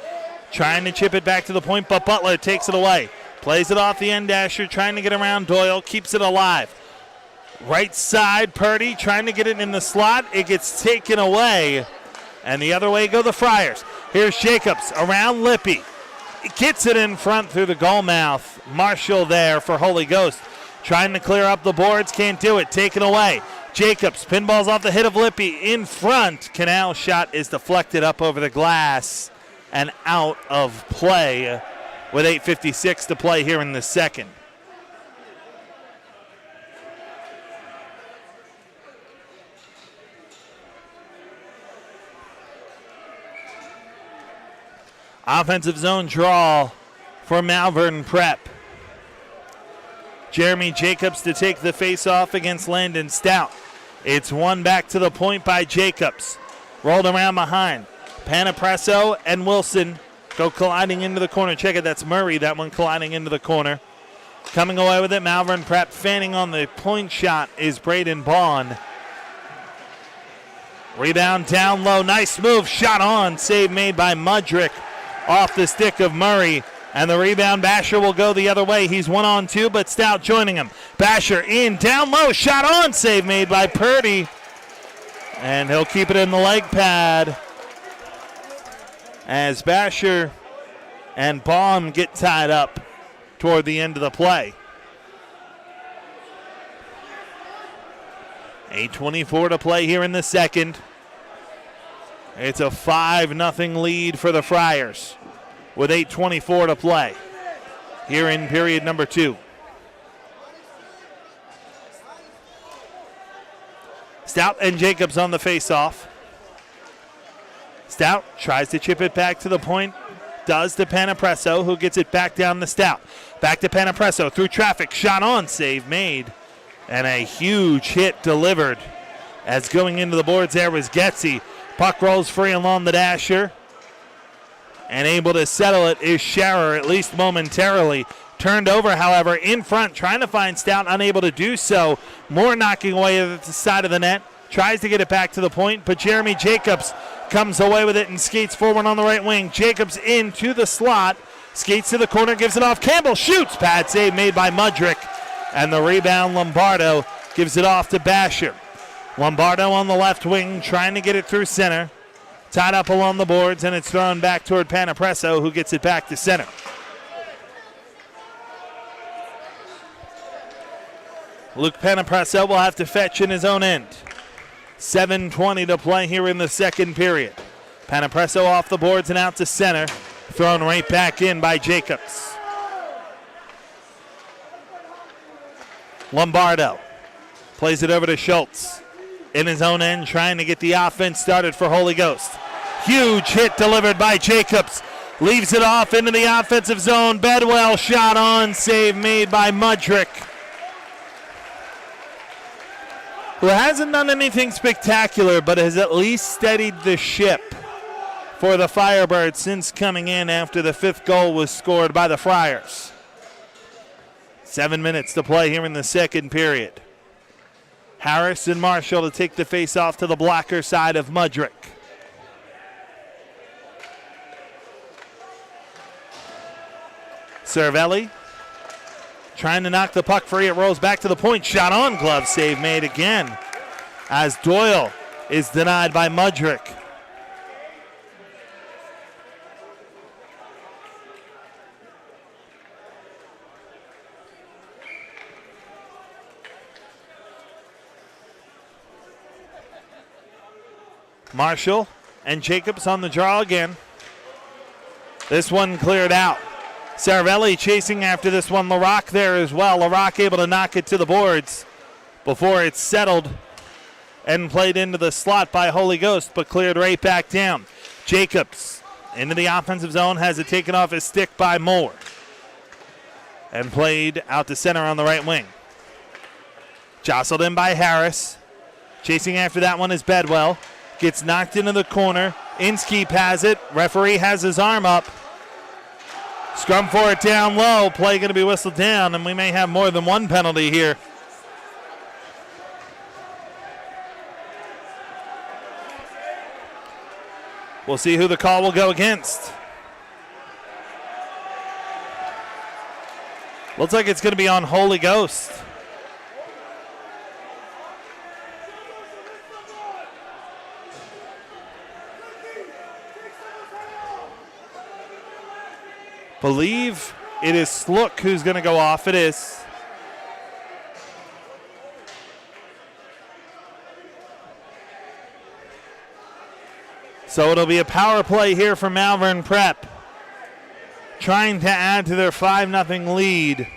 Speaker 1: Trying to chip it back to the point, but Butler takes it away. Plays it off the end dasher, trying to get around Doyle, keeps it alive. Right side, Purdy trying to get it in the slot. It gets taken away. And the other way go the Friars. Here's Jacobs around Lippy. Gets it in front through the goal mouth. Marshall there for Holy Ghost. Trying to clear up the boards. Can't do it. Taken away. Jacobs pinballs off the hit of Lippy in front. Canal's shot is deflected up over the glass and out of play with 8:56 to play here in the second. Offensive zone draw for Malvern Prep. Jeremy Jacobs to take the face-off against Landon Stout. It's one back to the point by Jacobs. Rolled around behind. Panapresso and Wilson go colliding into the corner. Check it, that's Murray, that one colliding into the corner. Coming away with it, Malvern Prep fanning on the point shot is Braden Bond. Rebound down low, nice move, shot on, save made by Mudrick off the stick of Murray. And the rebound, Basher will go the other way. He's 1-on-2, but Stout joining him. Basher in, down low, shot on, save made by Purdy. And he'll keep it in the leg pad as Basher and Baum get tied up toward the end of the play. 8:24 to play here in the second. It's a 5-0 lead for the Friars with 8:24 to play here in period number 2. Stout and Jacobs on the face-off. Stout tries to chip it back to the point. Does to Panapresso, who gets it back down to Stout. Back to Panapresso through traffic. Shot on, save made. And a huge hit delivered as going into the boards there was Getzy. Puck rolls free along the dasher. And able to settle it is Scherer, at least momentarily. Turned over, however, in front, trying to find Stout, unable to do so. Moore knocking away at the side of the net. Tries to get it back to the point, but Jeremy Jacobs comes away with it and skates forward on the right wing. Jacobs into the slot. Skates to the corner, gives it off. Campbell shoots. Pad save made by Mudrick. And the rebound, Lombardo gives it off to Basher. Lombardo on the left wing, trying to get it through center. Tied up along the boards, and it's thrown back toward Panapresso, who gets it back to center. Luke Panapresso will have to fetch in his own end. 7:20 to play here in the second period. Panapresso off the boards and out to center. Thrown right back in by Jacobs. Lombardo plays it over to Schultz. In his own end, trying to get the offense started for Holy Ghost. Huge hit delivered by Jacobs. Leaves it off into the offensive zone. Bedwell shot on, save made by Mudrick, who hasn't done anything spectacular, but has at least steadied the ship for the Firebirds since coming in after the 5th goal was scored by the Friars. 7 minutes to play here in the second period. Harris and Marshall to take the face off to the blocker side of Mudrick. Cervelli trying to knock the puck free. It rolls back to the point. Shot on, glove save made again as Doyle is denied by Mudrick. Marshall and Jacobs on the draw again. This one cleared out. Cervelli chasing after this one. LaRock there as well. LaRock able to knock it to the boards before it's settled and played into the slot by Holy Ghost, but cleared right back down. Jacobs into the offensive zone, has it taken off his stick by Moore and played out to center on the right wing. Jostled in by Harris. Chasing after that one is Bedwell. Gets knocked into the corner. Inskeep has it. Referee has his arm up. Scrum for it down low. Play going to be whistled down, and we may have more than one penalty here. We'll see who the call will go against. Looks like it's going to be on Holy Ghost. Believe it is Slook who's going to go off. It is. So it'll be a power play here for Malvern Prep, trying to add to their 5-0 lead.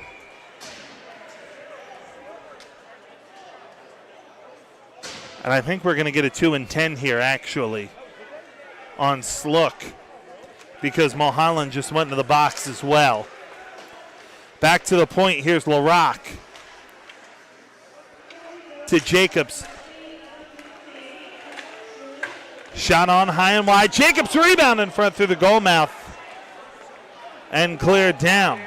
Speaker 1: And I think we're going to get a 2 and 10 here, actually, on Slook, because Mulholland just went into the box as well. Back to the point, here's LaRock to Jacobs. Shot on high and wide. Jacobs rebound in front through the goal mouth and cleared down.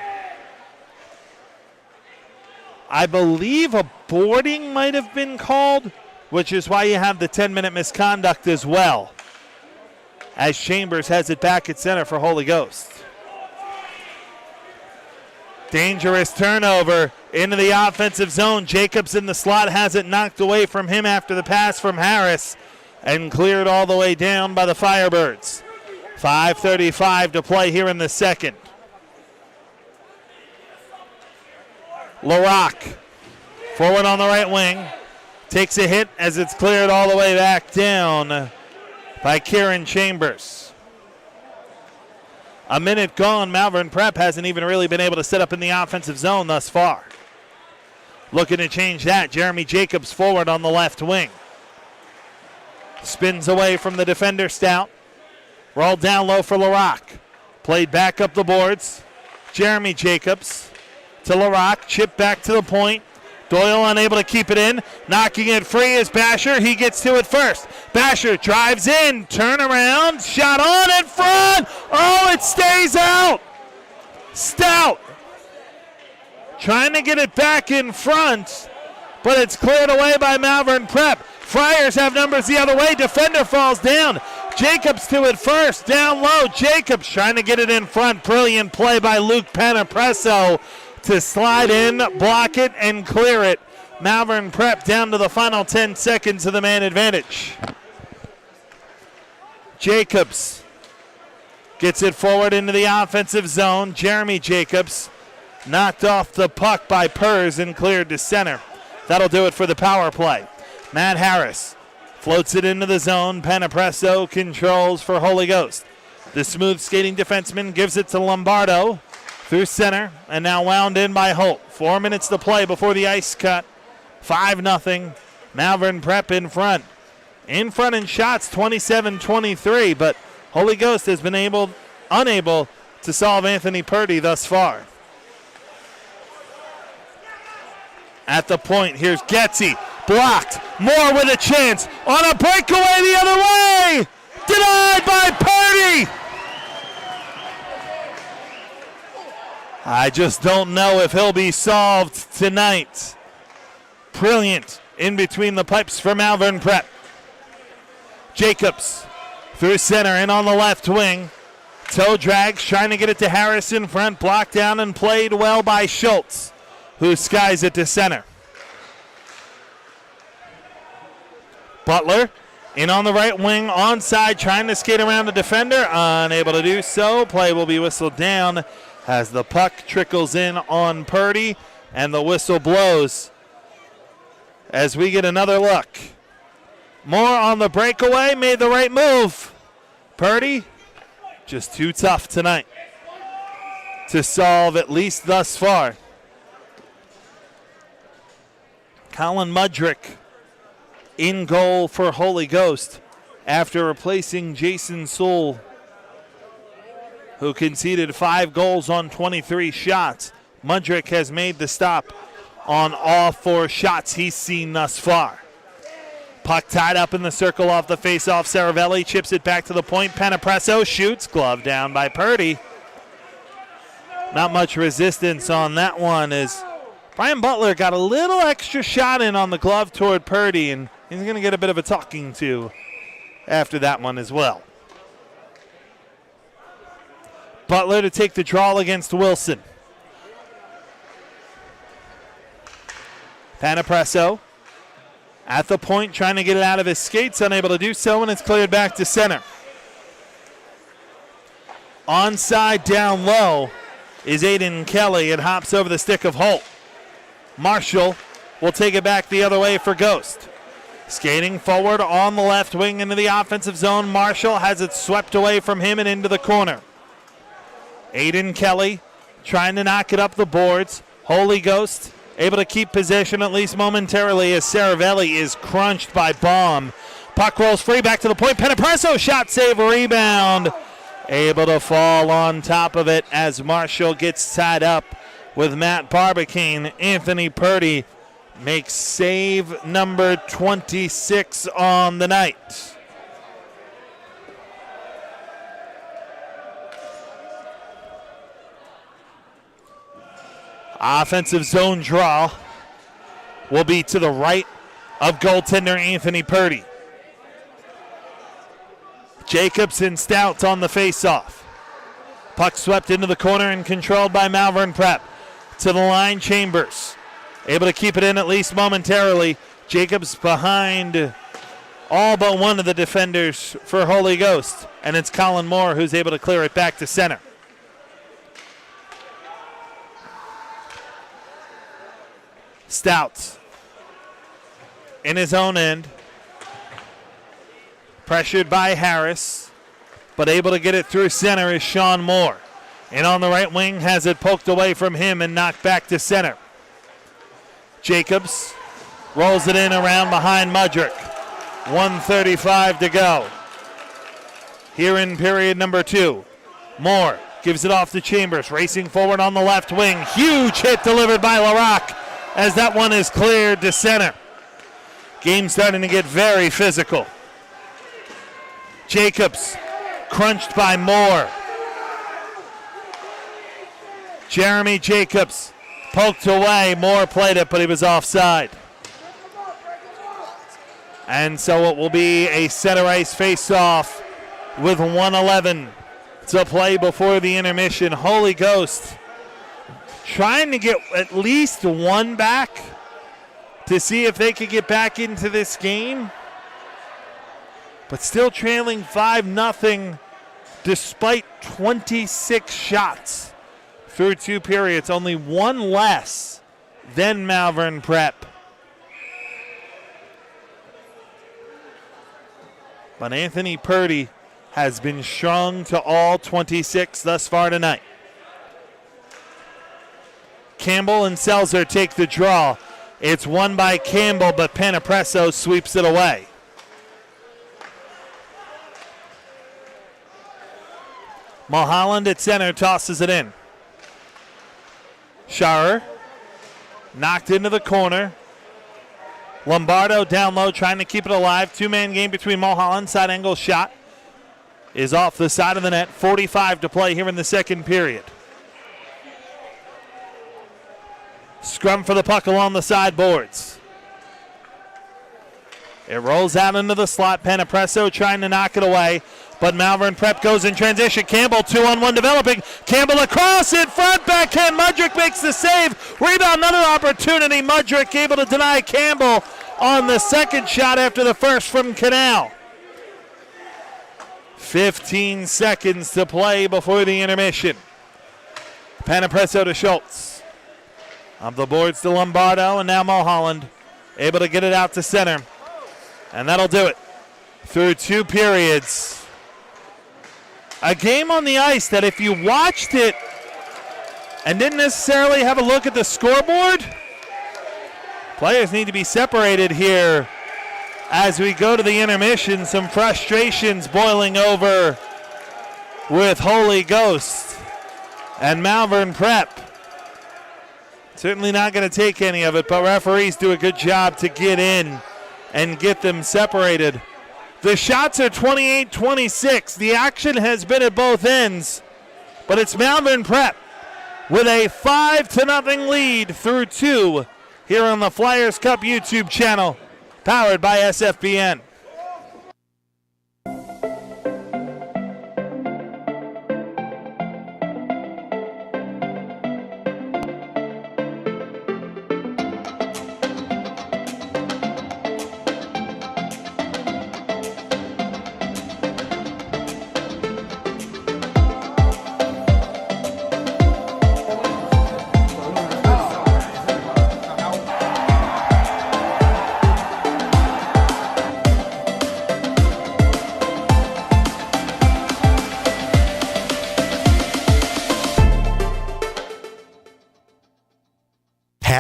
Speaker 1: I believe a boarding might have been called, which is why you have the 10-minute misconduct as well, as Chambers has it back at center for Holy Ghost. Dangerous turnover into the offensive zone. Jacobs in the slot has it knocked away from him after the pass from Harris and cleared all the way down by the Firebirds. 5:35 to play here in the second. LaRock, forward on the right wing, takes a hit as it's cleared all the way back down by Kieran Chambers. A minute gone. Malvern Prep hasn't even really been able to set up in the offensive zone thus far. Looking to change that. Jeremy Jacobs forward on the left wing. Spins away from the defender, Stout. Rolled down low for LaRock. Played back up the boards. Jeremy Jacobs to LaRock. Chip back to the point. Doyle unable to keep it in. Knocking it free is Basher. He gets to it first. Basher drives in. Turnaround. Shot on in front. Oh, it stays out. Stout trying to get it back in front, but it's cleared away by Malvern Prep. Friars have numbers the other way. Defender falls down. Jacobs to it first. Down low. Jacobs trying to get it in front. Brilliant play by Luke Panapresso to slide in, block it, and clear it. Malvern Prep down to the final 10 seconds of the man advantage. Jacobs gets it forward into the offensive zone. Jeremy Jacobs knocked off the puck by Purrs and cleared to center. That'll do it for the power play. Matt Harris floats it into the zone. Panapresso controls for Holy Ghost. The smooth skating defenseman gives it to Lombardo through center, and now wound in by Holt. 4 minutes to play before the ice cut. 5-0. Malvern Prep in front. In front in shots, 27-23, but Holy Ghost has been unable to solve Anthony Purdy thus far. At the point, here's Getzy. Blocked. Moore with a chance. On a breakaway the other way. Denied by Purdy. I just don't know if he'll be solved tonight. Brilliant in between the pipes for Malvern Prep. Jacobs through center and on the left wing. Toe drags, trying to get it to Harris in front. Blocked down and played well by Schultz, who skies it to center. Butler in on the right wing, onside, trying to skate around the defender. Unable to do so. Play will be whistled down as the puck trickles in on Purdy, and the whistle blows as we get another look. Moore on the breakaway, made the right move. Purdy, just too tough tonight to solve, at least thus far. Colin Mudrick in goal for Holy Ghost after replacing Jason Sewell, who conceded 5 goals on 23 shots. Mudrick has made the stop on all 4 shots he's seen thus far. Puck tied up in the circle off the faceoff. Saravelli chips it back to the point. Panapresso shoots. Glove down by Purdy. Not much resistance on that one as Brian Butler got a little extra shot in on the glove toward Purdy, and he's going to get a bit of a talking to after that one as well. Butler to take the draw against Wilson. Panapresso at the point, trying to get it out of his skates, unable to do so, and it's cleared back to center. Onside down low is Aiden Kelly. It hops over the stick of Holt. Marshall will take it back the other way for Ghost. Skating forward on the left wing into the offensive zone. Marshall has it swept away from him and into the corner. Aiden Kelly trying to knock it up the boards. Holy Ghost able to keep possession at least momentarily as Saravelli is crunched by Baum. Puck rolls free back to the point. Penepresso shot save rebound. Able to fall on top of it as Marshall gets tied up with Matt Barbicane. Anthony Purdy makes save number 26 on the night. Offensive zone draw will be to the right of goaltender Anthony Purdy. Jacobs and Stout on the faceoff. Puck swept into the corner and controlled by Malvern Prep. To the line, Chambers. Able to keep it in at least momentarily. Jacobs behind all but one of the defenders for Holy Ghost. And it's Colin Moore who's able to clear it back to center. Stout in his own end. Pressured by Harris, but able to get it through center is Sean Moore. And on the right wing has it poked away from him and knocked back to center. Jacobs rolls it in around behind Mudrick. 1:35 to go here in period number 2. Moore gives it off to Chambers, racing forward on the left wing. Huge hit delivered by LaRock as that one is cleared to center. Game starting to get very physical. Jacobs crunched by Moore. Jeremy Jacobs poked away. Moore played it, but he was offside. And so it will be a center ice face-off with 1:11 to play before the intermission. Holy Ghost trying to get at least one back to see if they could get back into this game. But still trailing 5-0 despite 26 shots through 2 periods. Only one less than Malvern Prep. But Anthony Purdy has been strong to all 26 thus far tonight. Campbell and Selzer take the draw. It's won by Campbell, but Penepresso sweeps it away. Mulholland at center tosses it in. Schauer knocked into the corner. Lombardo down low trying to keep it alive. 2-man game between Mulholland. Side angle shot is off the side of the net. 45 to play here in the second period. Scrum for the puck along the sideboards. It rolls out into the slot. Penepresso trying to knock it away, but Malvern Prep goes in transition. Campbell 2-on-1 developing. Campbell across in front, backhand. Mudrick makes the save. Rebound, another opportunity. Mudrick able to deny Campbell on the second shot after the first from Canal. 15 seconds to play before the intermission. Penepresso to Schultz. Up the boards to Lombardo, and now Mulholland able to get it out to center. And that'll do it through 2 periods. A game on the ice that if you watched it and didn't necessarily have a look at the scoreboard, players need to be separated here as we go to the intermission. Some frustrations boiling over with Holy Ghost and Malvern Prep. Certainly not going to take any of it, but referees do a good job to get in and get them separated. The shots are 28-26. The action has been at both ends, but it's Malvern Prep with a 5-0 lead through 2 here on the Flyers Cup YouTube channel, powered by SFBN.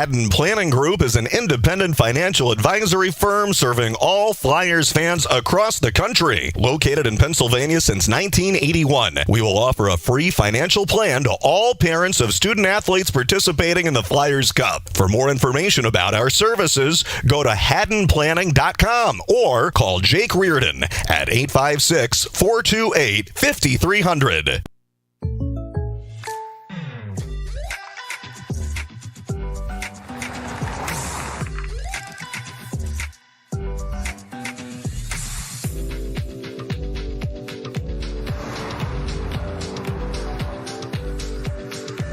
Speaker 2: Haddon Planning Group is an independent financial advisory firm serving all Flyers fans across the country. Located in Pennsylvania since 1981, we will offer a free financial plan to all parents of student athletes participating in the Flyers Cup. For more information about our services, go to haddonplanning.com or call Jake Reardon at 856-428-5300.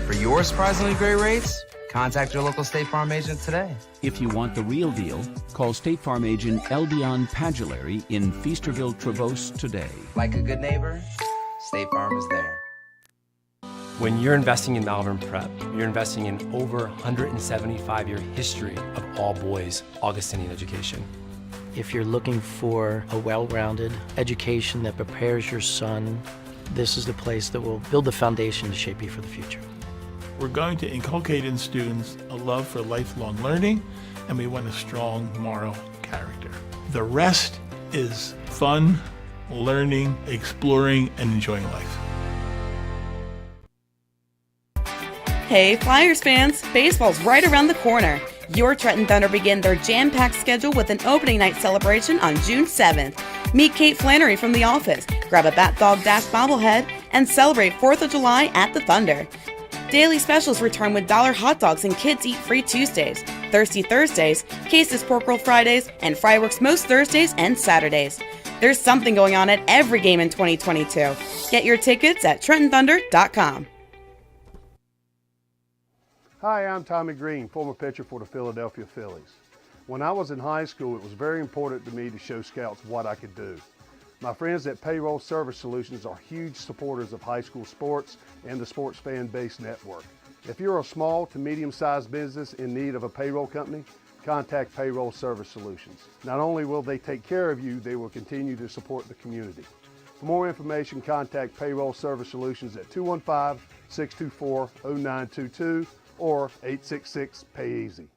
Speaker 7: For your surprisingly great rates, contact your local State Farm agent today.
Speaker 8: If you want the real deal, call State Farm agent Eldion Padulary in Feasterville, Trevose today.
Speaker 7: Like a good neighbor, State Farm is there.
Speaker 4: When you're investing in Malvern Prep, you're investing in over 175-year history of all boys Augustinian education.
Speaker 5: If you're looking for a well-rounded education that prepares your son, this is the place that will build the foundation to shape you for the future.
Speaker 6: We're going to inculcate in students a love for lifelong learning, and we want a strong moral character. The rest is fun, learning, exploring, and enjoying life.
Speaker 10: Hey Flyers fans, baseball's right around the corner. Your Trenton Thunder begin their jam-packed schedule with an opening night celebration on June 7th. Meet Kate Flannery from The Office, grab a Bat Dog Dash bobblehead, and celebrate 4th of July at the Thunder. Daily specials return with $1 hot dogs and Kids Eat Free Tuesdays, Thirsty Thursdays, Case's Pork Roll Fridays, and Fireworks most Thursdays and Saturdays. There's something going on at every game in 2022. Get your tickets at TrentonThunder.com.
Speaker 3: Hi, I'm Tommy Green, former pitcher for the Philadelphia Phillies. When I was in high school, it was very important to me to show scouts what I could do. My friends at Payroll Service Solutions are huge supporters of high school sports and the Sports Fan Base Network. If you're a small to medium-sized business in need of a payroll company, contact Payroll Service Solutions. Not only will they take care of you, they will continue to support the community. For more information, contact Payroll Service Solutions at 215-624-0922 or 866-PAY-EASY.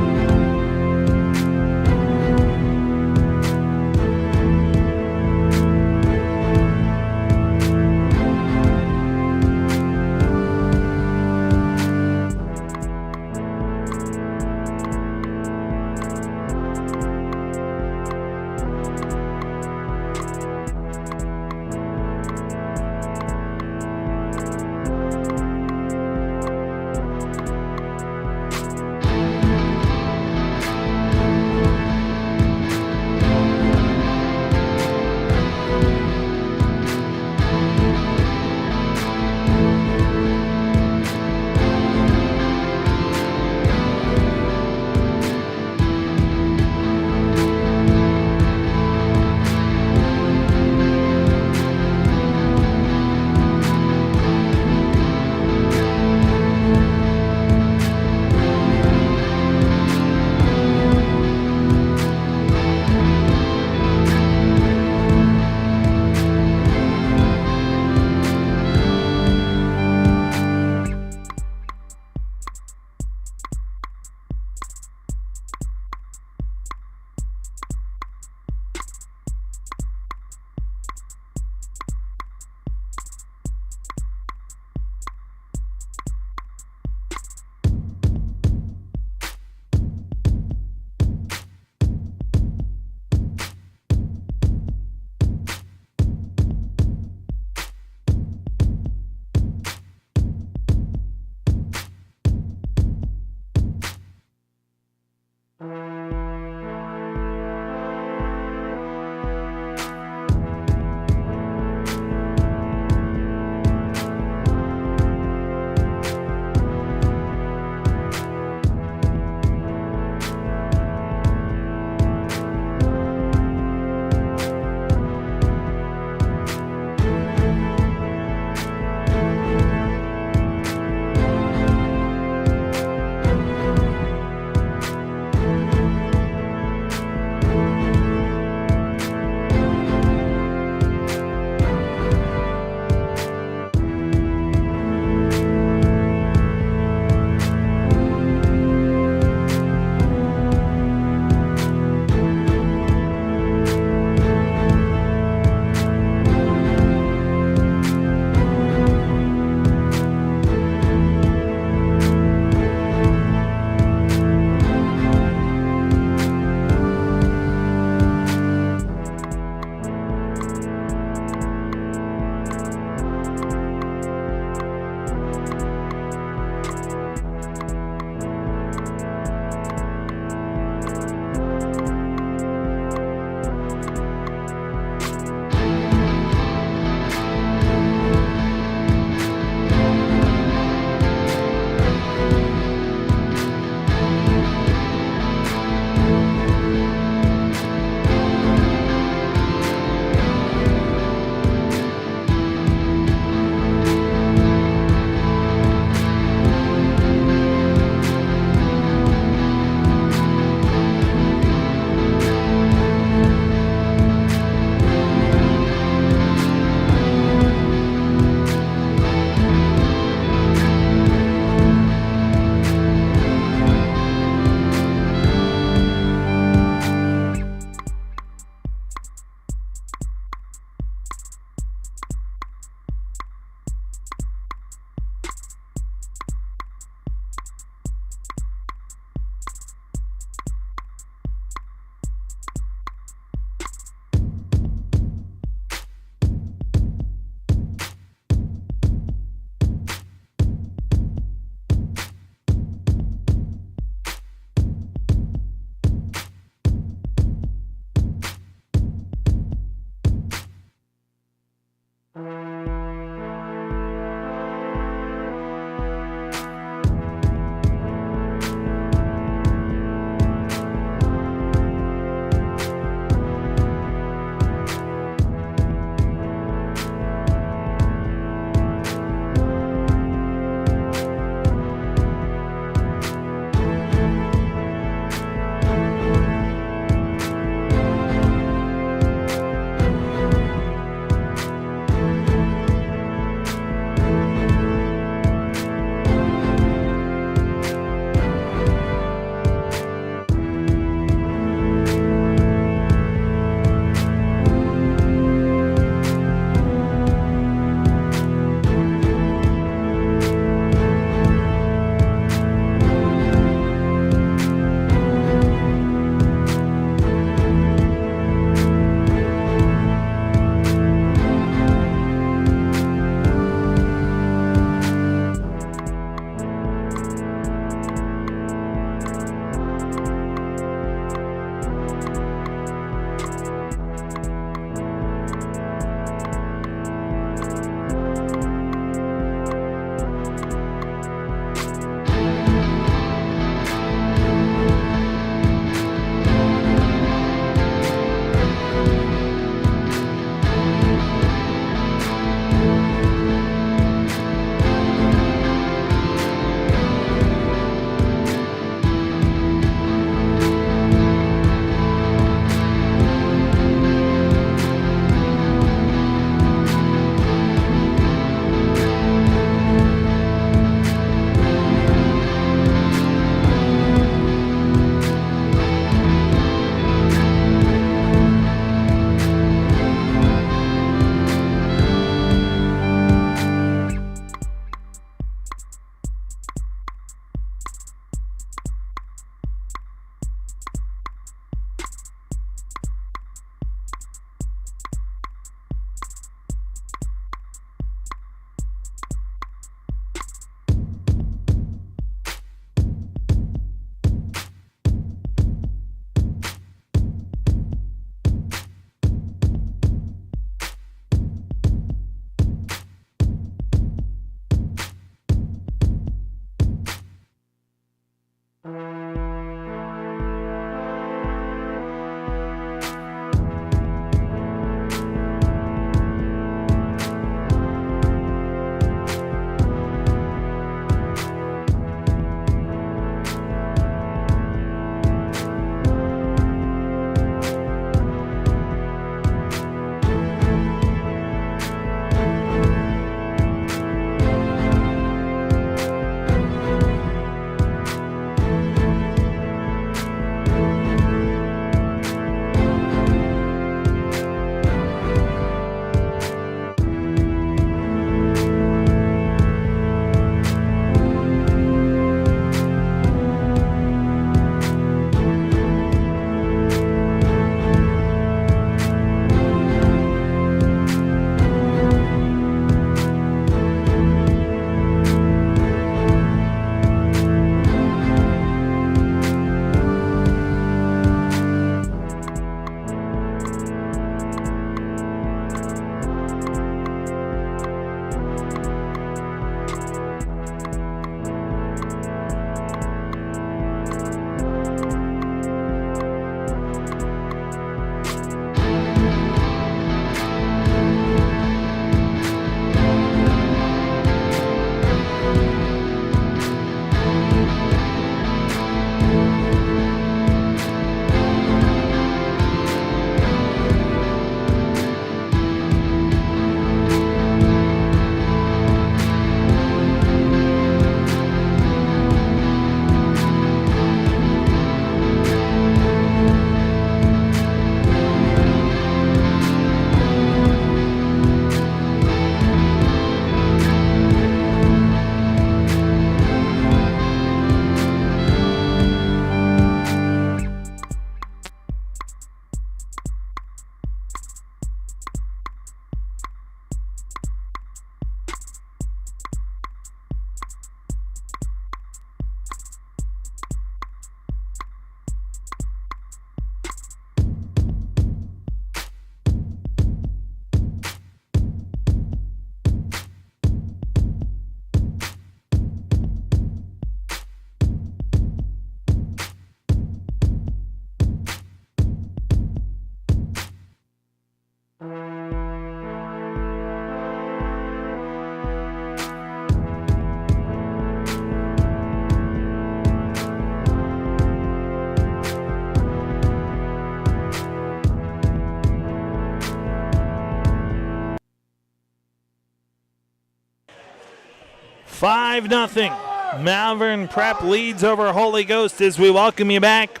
Speaker 1: 5-0. Malvern Prep leads over Holy Ghost as we welcome you back.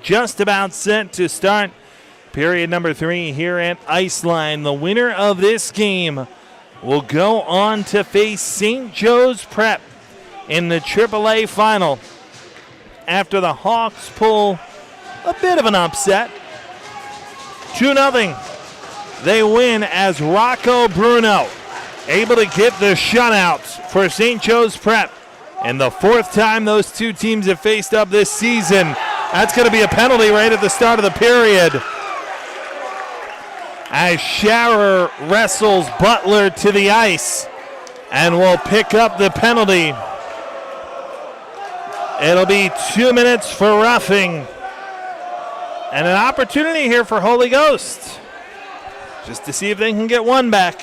Speaker 1: Just about set to start period number 3 here at Iceline. The winner of this game will go on to face St. Joe's Prep in the AAA final after the Hawks pull a bit of an upset. 2-0. They win as Rocco Bruno able to get the shutout for St. Joe's Prep. And the 4th time those two teams have faced up this season. That's going to be a penalty right at the start of the period, as Sharer wrestles Butler to the ice and will pick up the penalty. It'll be 2 minutes for roughing. And an opportunity here for Holy Ghost, just to see if they can get one back.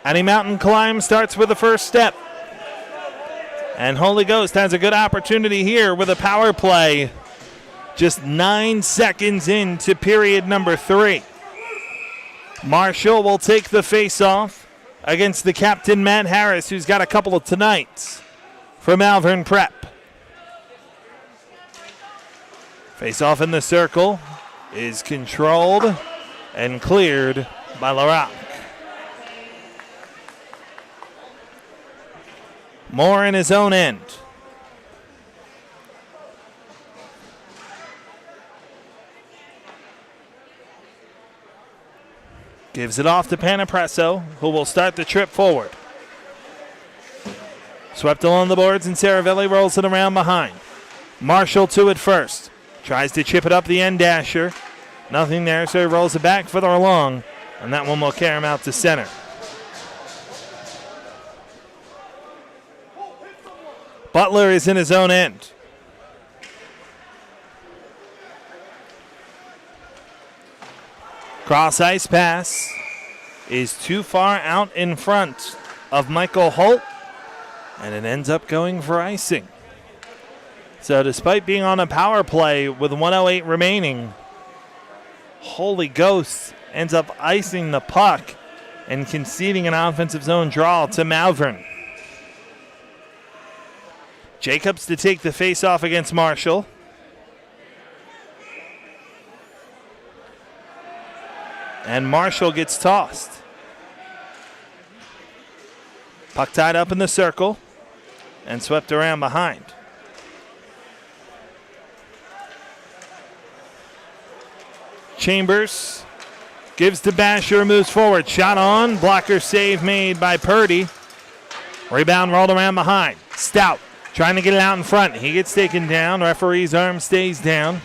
Speaker 1: Any mountain climb starts with the first step. And Holy Ghost has a good opportunity here with a power play. Just 9 seconds into period number 3. Marshall will take the face-off against the captain, Matt Harris, who's got a couple of tonights for Malvern Prep. Face-off in the circle is controlled and cleared by LaRock. Moore in his own end. Gives it off to Panapresso, who will start the trip forward. Swept along the boards, and Saravelli rolls it around behind. Marshall to it first. Tries to chip it up the end dasher. Nothing there, so he rolls it back further along, and that one will carry him out to center. Butler is in his own end. Cross ice pass is too far out in front of Michael Holt, and it ends up going for icing. So despite being on a power play with 1:08 remaining, Holy Ghost ends up icing the puck and conceding an offensive zone draw to Malvern. Jacobs to take the face-off against Marshall. And Marshall gets tossed. Puck tied up in the circle and swept around behind. Chambers gives to Basher, moves forward. Shot on, blocker save made by Purdy. Rebound rolled around behind. Stout trying to get it out in front. He gets taken down. Referee's arm stays down.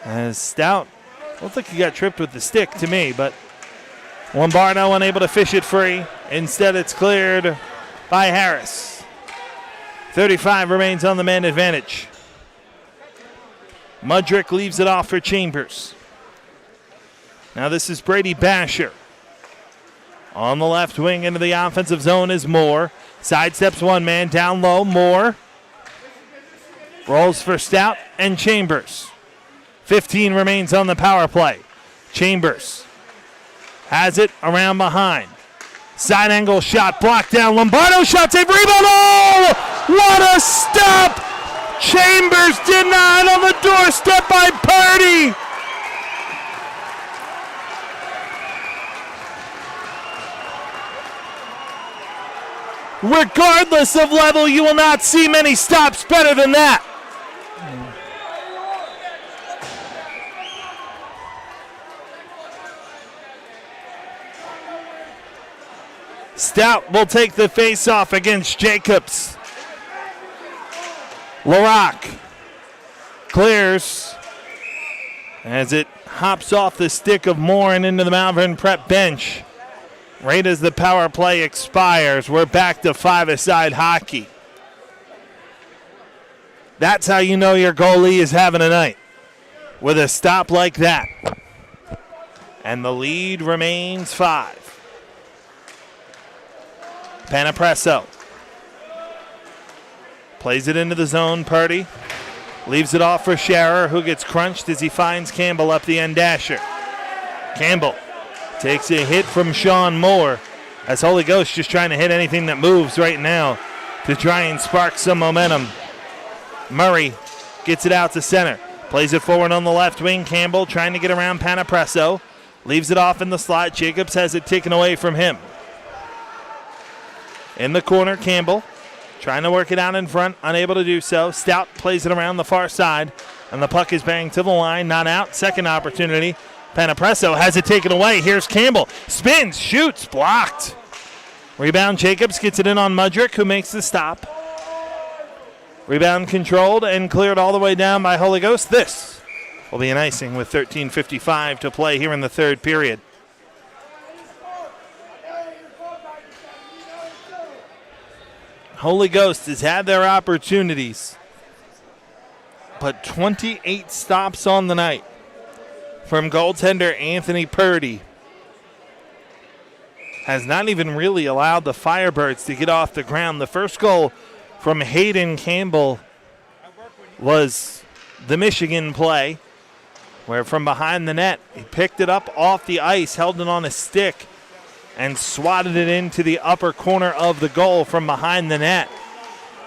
Speaker 1: As Stout, I don't think he got tripped with the stick to me, but Lombardo unable to fish it free. Instead, it's cleared by Harris. 35 remains on the man advantage. Mudrick leaves it off for Chambers. Now this is Brady Basher. On the left wing into the offensive zone is Moore. Sidesteps one man down low. Moore rolls for Stout and Chambers. 15 remains on the power play. Chambers has it around behind. Side angle shot blocked down. Lombardo shot save rebound. Oh! What a stop! Chambers denied on the doorstep by Purdy. Regardless of level, you will not see many stops better than that. Stout will take the face-off against Jacobs. LaRock clears as it hops off the stick of Moore and into the Malvern Prep bench. Right as the power play expires, we're back to five-a-side hockey. That's how you know your goalie is having a night, with a stop like that. And the lead remains 5. Panapresso plays it into the zone. Purdy leaves it off for Scherer, who gets crunched as he finds Campbell up the end dasher. Campbell takes a hit from Sean Moore as Holy Ghost just trying to hit anything that moves right now to try and spark some momentum. Murray gets it out to center. Plays it forward on the left wing. Campbell trying to get around Panapresso. Leaves it off in the slot. Jacobs has it taken away from him. In the corner, Campbell trying to work it out in front, unable to do so. Stout plays it around the far side, and the puck is banged to the line, not out. Second opportunity. Panapresso has it taken away. Here's Campbell. Spins, shoots, blocked. Rebound, Jacobs gets it in on Mudrick, who makes the stop. Rebound controlled and cleared all the way down by Holy Ghost. This will be an icing with 13:55 to play here in the third period. Holy Ghost has had their opportunities, but 28 stops on the night from goaltender Anthony Purdy has not even really allowed the Firebirds to get off the ground. The first goal from Hayden Campbell was the Michigan play, where from behind the net, he picked it up off the ice, held it on a stick, and swatted it into the upper corner of the goal from behind the net.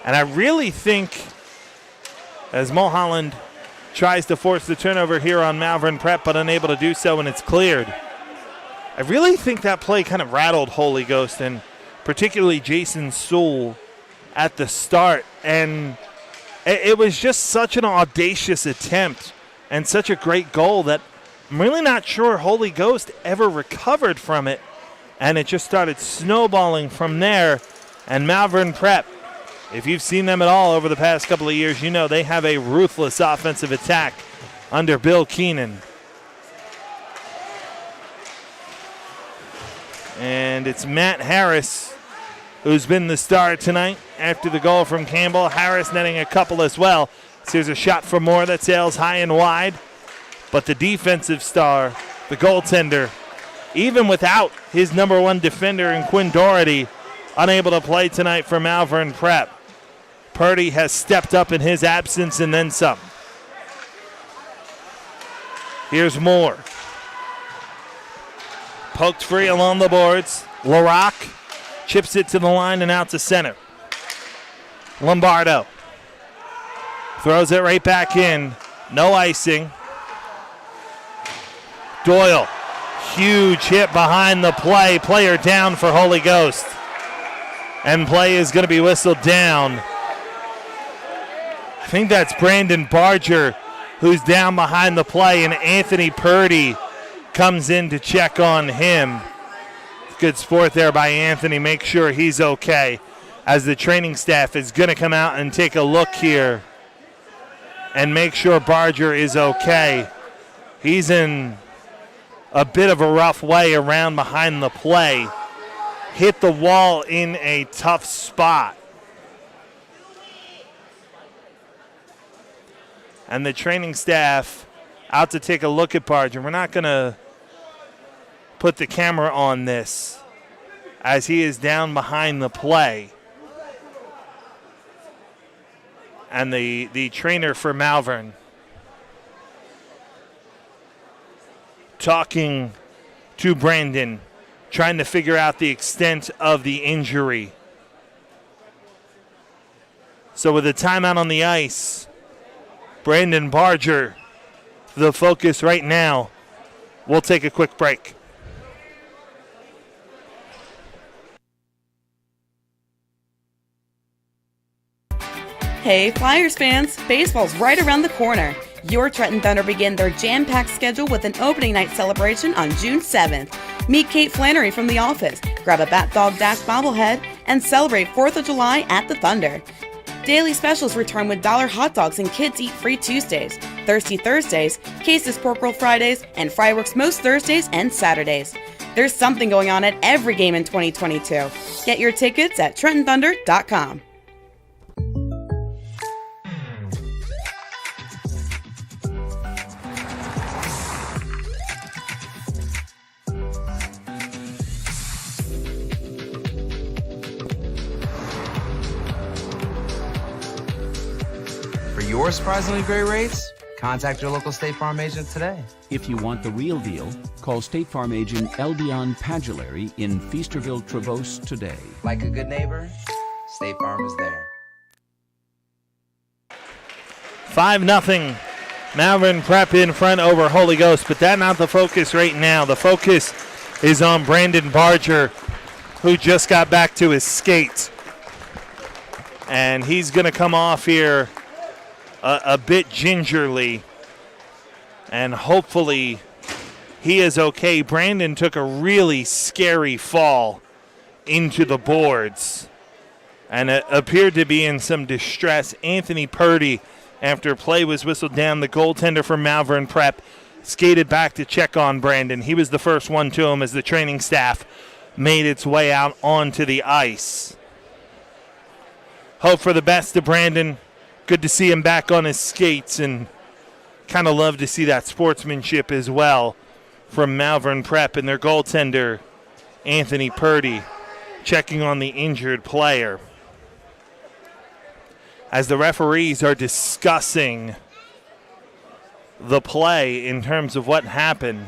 Speaker 1: And I really think, as Mulholland tries to force the turnover here on Malvern Prep, but unable to do so, and it's cleared, I really think that play kind of rattled Holy Ghost, and particularly Jason Sewell at the start. And it was just such an audacious attempt and such a great goal that I'm really not sure Holy Ghost ever recovered from it. And it just started snowballing from there. And Malvern Prep, if you've seen them at all over the past couple of years, you know they have a ruthless offensive attack under Bill Keenan. And it's Matt Harris who's been the star tonight after the goal from Campbell. Harris netting a couple as well. So here's a shot for more that sails high and wide. But the defensive star, the goaltender, even without his number one defender in Quinn Doherty, unable to play tonight for Malvern Prep. Purdy has stepped up in his absence and then some. Here's Moore. Poked free along the boards. LaRock chips it to the line and out to center. Lombardo throws it right back in. No icing. Doyle. Huge hit behind the play. Player down for Holy Ghost. And play is going to be whistled down. I think that's Brandon Barger who's down behind the play, and Anthony Purdy comes in to check on him. Good sport there by Anthony. Make sure he's okay, as the training staff is going to come out and take a look here and make sure Barger is okay. He's in a bit of a rough way around behind the play. Hit the wall in a tough spot. And the training staff out to take a look at Barger. We're not going to put the camera on this as he is down behind the play. And the trainer for Malvern talking to Brandon, trying to figure out the extent of the injury. So with a timeout on the ice, Brandon Barger, the focus right now. We'll take a quick break.
Speaker 10: Hey Flyers fans, baseball's right around the corner. Your Trenton Thunder begin their jam-packed schedule with an opening night celebration on June 7th. Meet Kate Flannery from The Office, grab a Bat Dog Dash bobblehead, and celebrate 4th of July at the Thunder. Daily specials return with $1 hot dogs and Kids Eat Free Tuesdays, Thirsty Thursdays, Case's Pork Roll Fridays, and Fireworks most Thursdays and Saturdays. There's something going on at every game in 2022. Get your tickets at TrentonThunder.com.
Speaker 7: For your surprisingly great rates, contact your local State Farm agent today.
Speaker 8: If you want the real deal, Call State Farm agent Eldion Padulary in Feasterville, Trevose today.
Speaker 7: Like a good neighbor, State Farm is there.
Speaker 1: 5-0. Malvern Prep in front over Holy Ghost, but that's not the focus right now. The focus is on Brandon Barger, who just got back to his skates. And he's going to come off here a bit gingerly, and hopefully he is okay. Brandon took a really scary fall into the boards and appeared to be in some distress. Anthony Purdy, after play was whistled down, the goaltender from Malvern Prep, skated back to check on Brandon. He was the first one to him as the training staff made its way out onto the ice. Hope for the best to Brandon. Good to see him back on his skates, and kind of love to see that sportsmanship as well from Malvern Prep and their goaltender, Anthony Purdy, checking on the injured player. As the referees are discussing the play in terms of what happened,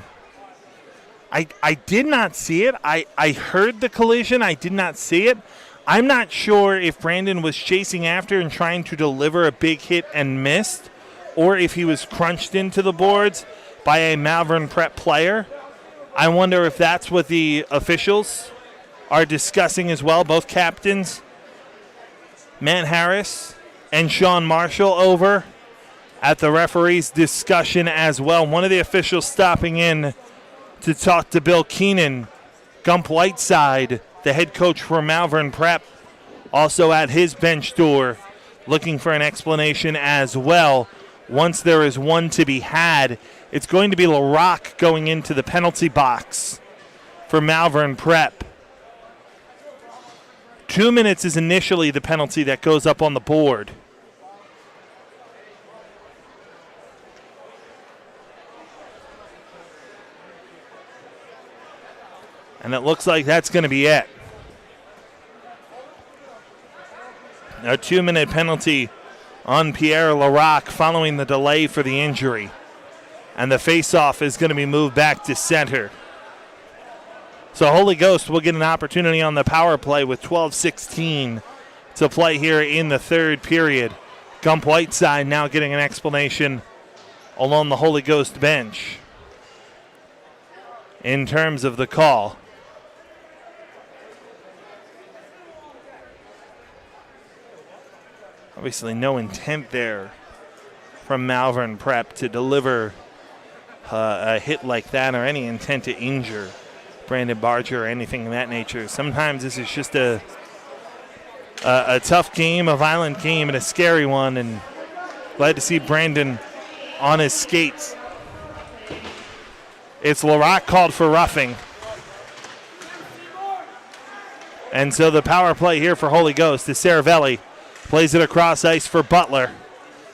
Speaker 1: I did not see it. I heard the collision. I did not see it. I'm not sure if Brandon was chasing after and trying to deliver a big hit and missed, or if he was crunched into the boards by a Malvern Prep player. I wonder if that's what the officials are discussing as well. Both captains, Matt Harris and Sean Marshall, over at the referees' discussion as well. One of the officials stopping in to talk to Bill Keenan, Gump Whiteside, the head coach for Malvern Prep, also at his bench door, looking for an explanation as well. Once there is one to be had, it's going to be LaRock going into the penalty box for Malvern Prep. 2 minutes is initially the penalty that goes up on the board. And it looks like that's going to be it. A 2-minute penalty on Pierre LaRock following the delay for the injury. And the faceoff is going to be moved back to center. So Holy Ghost will get an opportunity on the power play with 12:16 to play here in the third period. Gump Whiteside now getting an explanation along the Holy Ghost bench in terms of the call. Obviously no intent there from Malvern Prep to deliver a hit like that, or any intent to injure Brandon Barger or anything of that nature. Sometimes this is just a tough game, a violent game, and a scary one, and glad to see Brandon on his skates. It's LaRock called for roughing. And so the power play here for Holy Ghost is Saravelli. Plays it across ice for Butler.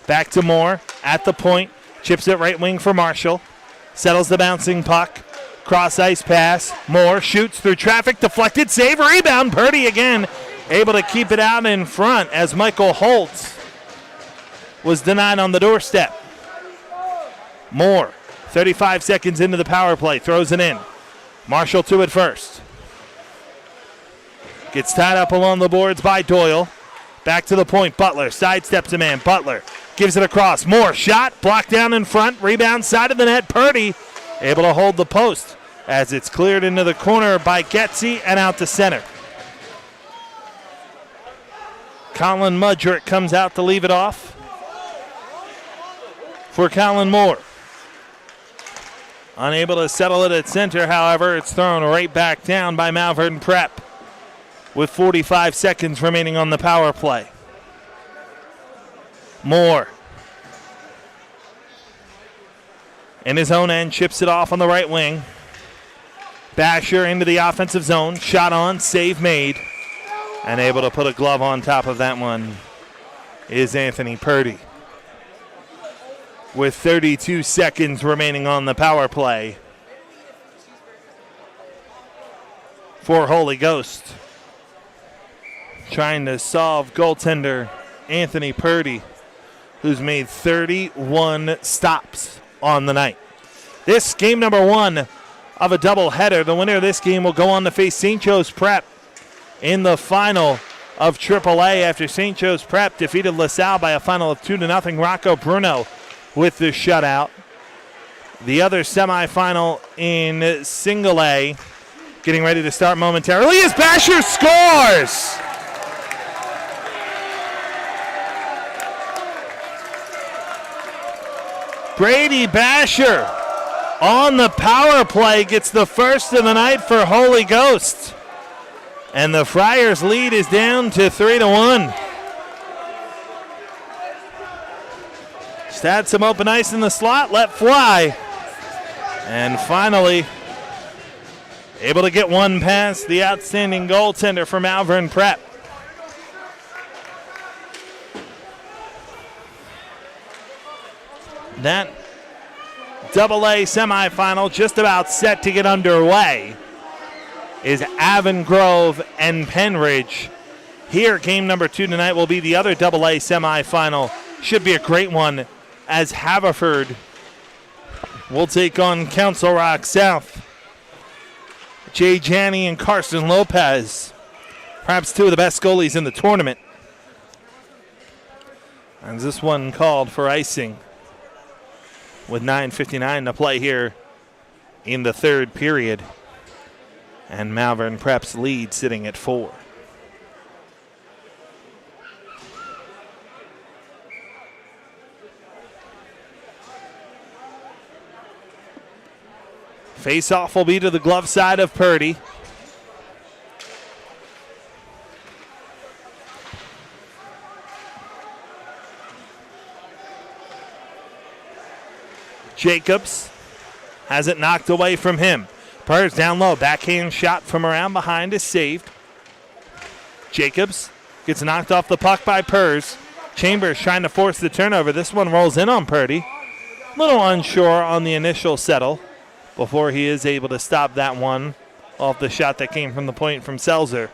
Speaker 1: Back to Moore at the point. Chips it right wing for Marshall. Settles the bouncing puck. Cross ice pass. Moore shoots through traffic. Deflected. Save. Rebound. Purdy again. Able to keep it out in front as Michael Holtz was denied on the doorstep. Moore, 35 seconds into the power play. Throws it in. Marshall to it first. Gets tied up along the boards by Doyle. Back to the point, Butler sidesteps a man. Butler gives it across. Moore shot, blocked down in front. Rebound side of the net. Purdy able to hold the post as it's cleared into the corner by Getzi and out to center. Colin Mudrick comes out to leave it off for Colin Moore. Unable to settle it at center, however, it's thrown right back down by Malvern Prep with 45 seconds remaining on the power play. Moore in his own end, chips it off on the right wing. Basher into the offensive zone, shot on, save made, and able to put a glove on top of that one is Anthony Purdy. With 32 seconds remaining on the power play for Holy Ghost, trying to solve goaltender Anthony Purdy, who's made 31 stops on the night. This game number one of a doubleheader. The winner of this game will go on to face St. Joe's Prep in the final of AAA after St. Joe's Prep defeated LaSalle by a final of 2-0. Rocco Bruno with the shutout. The other semifinal in Single A getting ready to start momentarily as Basher scores! Brady Basher on the power play gets the first of the night for Holy Ghost. And the Friars lead is down to 3-1. Just had some open ice in the slot, let fly. And finally, able to get one past the outstanding goaltender for Malvern Prep. That AA semifinal just about set to get underway is Avon Grove and Penridge. Here, game number 2 tonight will be the other AA semifinal. Should be a great one as Haverford will take on Council Rock South. Jay Janney and Carson Lopez, perhaps two of the best goalies in the tournament. And this one called for icing with 9:59 to play here in the third period. And Malvern Prep's lead sitting at 4. Face-off will be to the glove side of Purdy. Jacobs has it knocked away from him. Purds down low. Backhand shot from around behind is saved. Jacobs gets knocked off the puck by Purds. Chambers trying to force the turnover. This one rolls in on Purdy. A little unsure on the initial settle before he is able to stop that one off the shot that came from the point from Selzer.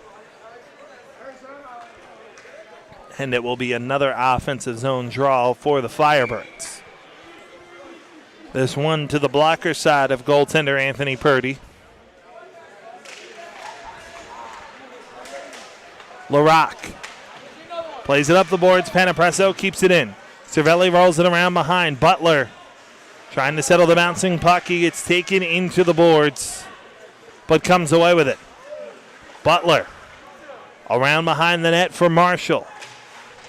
Speaker 1: And it will be another offensive zone draw for the Firebirds. This one to the blocker side of goaltender Anthony Purdy. LaRock plays it up the boards. Panapresso keeps it in. Cervelli rolls it around behind. Butler trying to settle the bouncing puck. He gets taken into the boards, but comes away with it. Butler around behind the net for Marshall.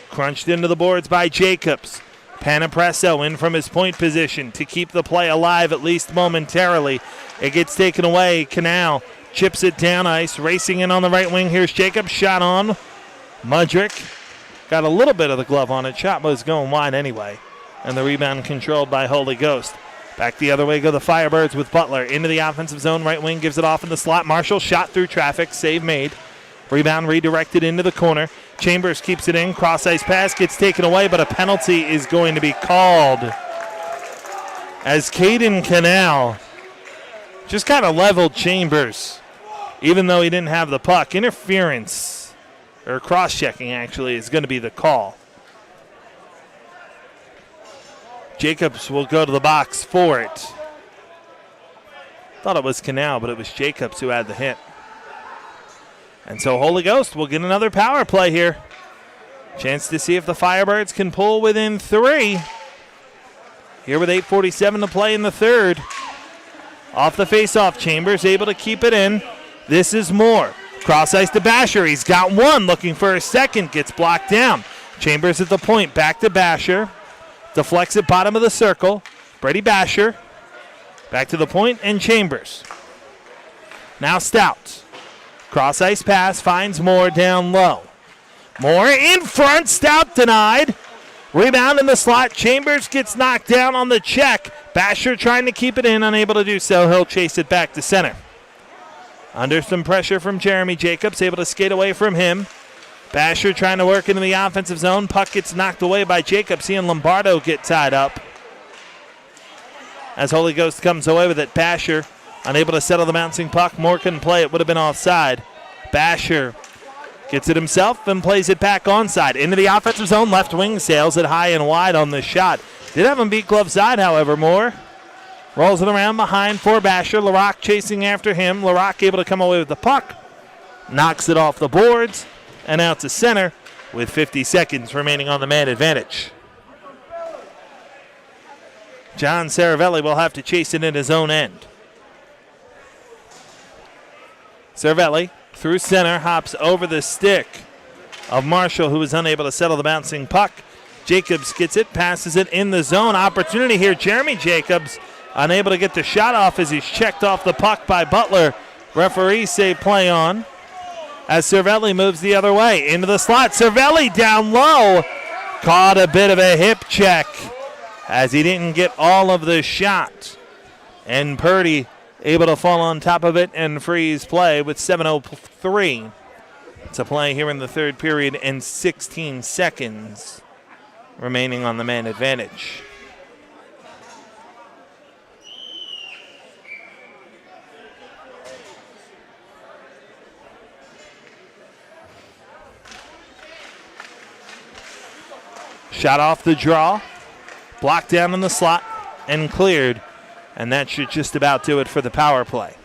Speaker 1: Crunched into the boards by Jacobs. Panapresso in from his point position to keep the play alive at least momentarily. It gets taken away. Canal chips it down ice. Racing in on the right wing. Here's Jacobs. Shot on. Mudrick got a little bit of the glove on it. Shot was going wide anyway. And the rebound controlled by Holy Ghost. Back the other way go the Firebirds with Butler. Into the offensive zone. Right wing gives it off in the slot. Marshall shot through traffic. Save made. Rebound redirected into the corner. Chambers keeps it in. Cross-ice pass gets taken away, but a penalty is going to be called as Caden Canal just kind of leveled Chambers, even though he didn't have the puck. Interference, or cross-checking actually, is going to be the call. Jacobs will go to the box for it. Thought it was Canal, but it was Jacobs who had the hit. And so Holy Ghost will get another power play here. Chance to see if the Firebirds can pull within 3. Here with 8:47 to play in the third. Off the faceoff, Chambers able to keep it in. This is Moore. Cross ice to Basher. He's got one, looking for a second. Gets blocked down. Chambers at the point. Back to Basher. Deflects at bottom of the circle. Brady Basher. Back to the point and Chambers. Now Stout. Cross ice pass finds Moore down low. Moore in front. Stout denied. Rebound in the slot. Chambers gets knocked down on the check. Basher trying to keep it in, unable to do so. He'll chase it back to center. Under some pressure from Jeremy Jacobs, able to skate away from him. Basher trying to work into the offensive zone. Puck gets knocked away by Jacobs. He and Lombardo get tied up. As Holy Ghost comes away with it, Basher unable to settle the bouncing puck. Moore couldn't play. It would have been offside. Basher gets it himself and plays it back onside. Into the offensive zone. Left wing sails it high and wide on the shot. Did have him beat glove side, however, Moore. Rolls it around behind for Basher. LaRock chasing after him. LaRock able to come away with the puck. Knocks it off the boards and out to center with 50 seconds remaining on the man advantage. John Saravelli will have to chase it in his own end. Saravelli through center, hops over the stick of Marshall, who was unable to settle the bouncing puck. Jacobs gets it, passes it in the zone. Opportunity here, Jeremy Jacobs unable to get the shot off as he's checked off the puck by Butler. Referees say play on as Cervelli moves the other way into the slot. Cervelli down low, caught a bit of a hip check as he didn't get all of the shot. And Purdy able to fall on top of it and freeze play with 7:03 to play here in the third period and 16 seconds remaining on the man advantage. Shot off the draw, blocked down in the slot, and cleared. And that should just about do it for the power play.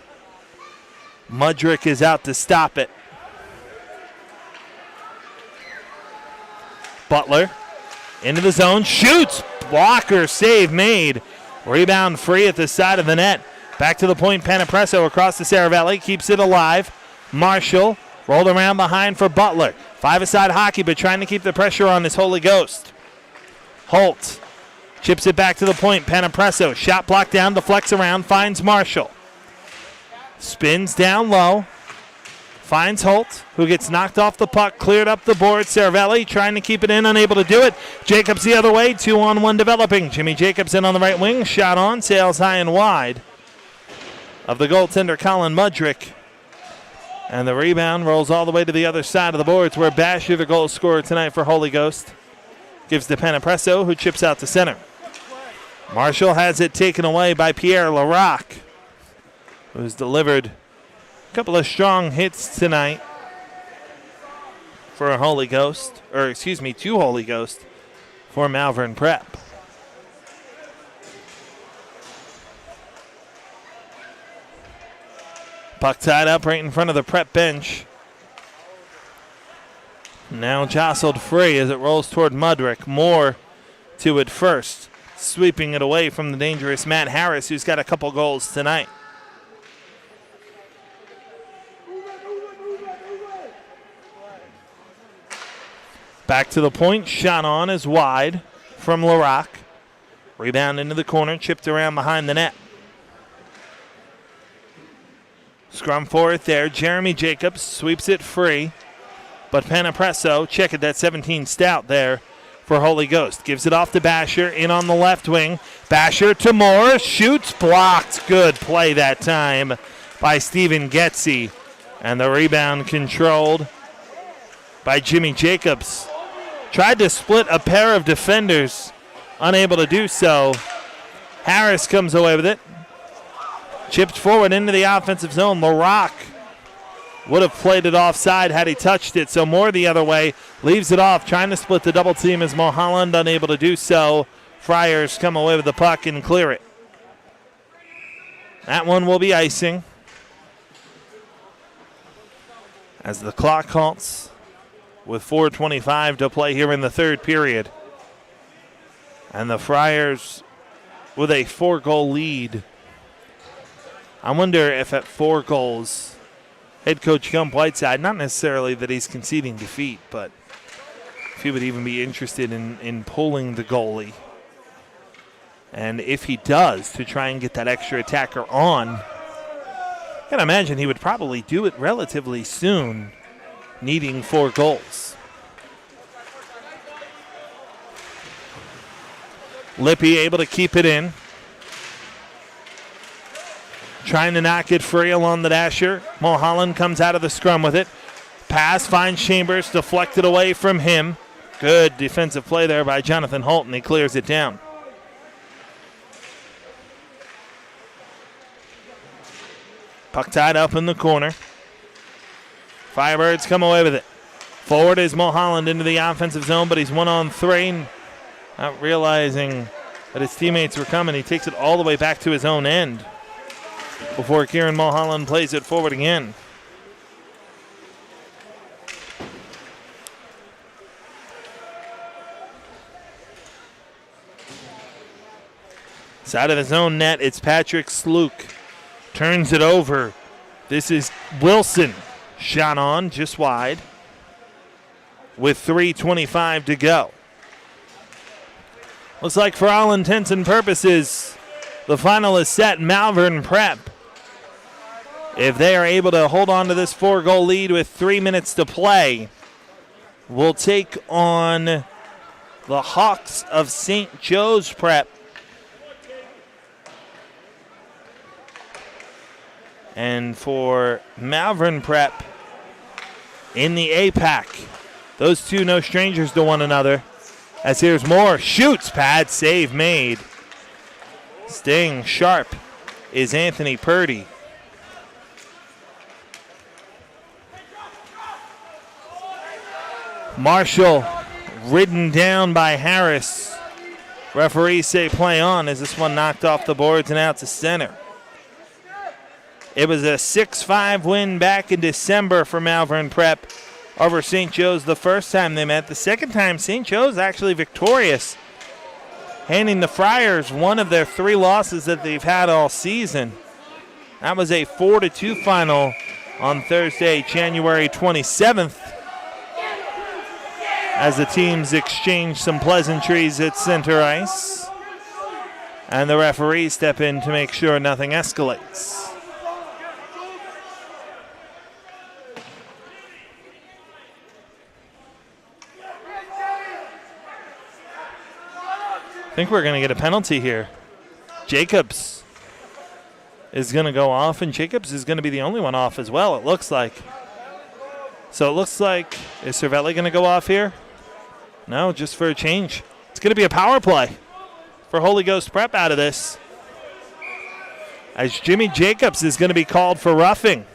Speaker 1: Mudrick is out to stop it. Butler into the zone, shoots, blocker save made. Rebound free at the side of the net. Back to the point, Panapresso across the Saravelli, keeps it alive. Marshall rolled around behind for Butler. Five-a-side hockey, but trying to keep the pressure on this Holy Ghost. Holt chips it back to the point. Panapresso, shot blocked down, deflects around, finds Marshall. Spins down low, finds Holt, who gets knocked off the puck, cleared up the board. Saravelli trying to keep it in, unable to do it. Jacobs the other way, 2-on-1 developing. Jimmy Jacobs in on the right wing, shot on, sails high and wide of the goaltender Colin Mudrick. And the rebound rolls all the way to the other side of the boards where Basher, the goal scorer tonight for Holy Ghost, gives to Panapresso, who chips out to center. Marshall has it taken away by Pierre Larocque, who's delivered a couple of strong hits tonight for Holy Ghost, to Holy Ghost for Malvern Prep. Puck tied up right in front of the Prep bench. Now jostled free as it rolls toward Mudrick. Moore to it first, sweeping it away from the dangerous Matt Harris, who's got a couple goals tonight. Back to the point, shot on is wide from Larocque. Rebound into the corner, chipped around behind the net. Scrum for it there. Jeremy Jacobs sweeps it free. But Panapresso, check it, that 17 stout there for Holy Ghost. Gives it off to Basher, in on the left wing. Basher to Moore, shoots, blocked. Good play that time by Stephen Getze. And the rebound controlled by Jimmy Jacobs. Tried to split a pair of defenders, unable to do so. Harris comes away with it. Chipped forward into the offensive zone. Larocque would have played it offside had he touched it, so Moore the other way, leaves it off, trying to split the double team as Mulholland unable to do so. Friars come away with the puck and clear it. That one will be icing as the clock halts with 4:25 to play here in the third period. And the Friars with a 4-goal lead. I wonder if at 4 goals, head coach Gump Whiteside, not necessarily that he's conceding defeat, but if he would even be interested in pulling the goalie. And if he does, to try and get that extra attacker on, I can imagine he would probably do it relatively soon, needing 4 goals. Lippy able to keep it in. Trying to knock it free along the dasher. Mulholland comes out of the scrum with it. Pass finds Chambers, deflected away from him. Good defensive play there by Jonathan Holt, and he clears it down. Puck tied up in the corner. Firebirds come away with it. Forward is Mulholland into the offensive zone, but he's 1-on-3. Not realizing But his teammates were coming. He takes it all the way back to his own end before Kieran Mulholland plays it forward again. Side of his own net, it's Patrick Slook. Turns it over. This is Wilson. Shot on, just wide. With 3:25 to go. Looks like for all intents and purposes, the final is set. Malvern Prep, if they are able to hold on to this 4-goal lead with 3 minutes to play, will take on the Hawks of St. Joe's Prep. And for Malvern Prep in the APAC, those two no strangers to one another. As here's Moore, shoots, pad save made. Staying sharp is Anthony Purdy. Marshall ridden down by Harris. Referees say play on as this one knocked off the boards and out to center. It was a 6-5 win back in December for Malvern Prep over St. Joe's the first time they met. The second time, St. Joe's actually victorious, handing the Friars one of their 3 losses that they've had all season. That was a 4-2 final on Thursday, January 27th, as the teams exchanged some pleasantries at center ice, and the referees step in to make sure nothing escalates. I think we're going to get a penalty here. Jacobs is going to go off, and Jacobs is going to be the only one off as well, it looks like. So it looks like, is Cervelli going to go off here? No, just for a change. It's going to be a power play for Holy Ghost Prep out of this, as Jimmy Jacobs is going to be called for roughing.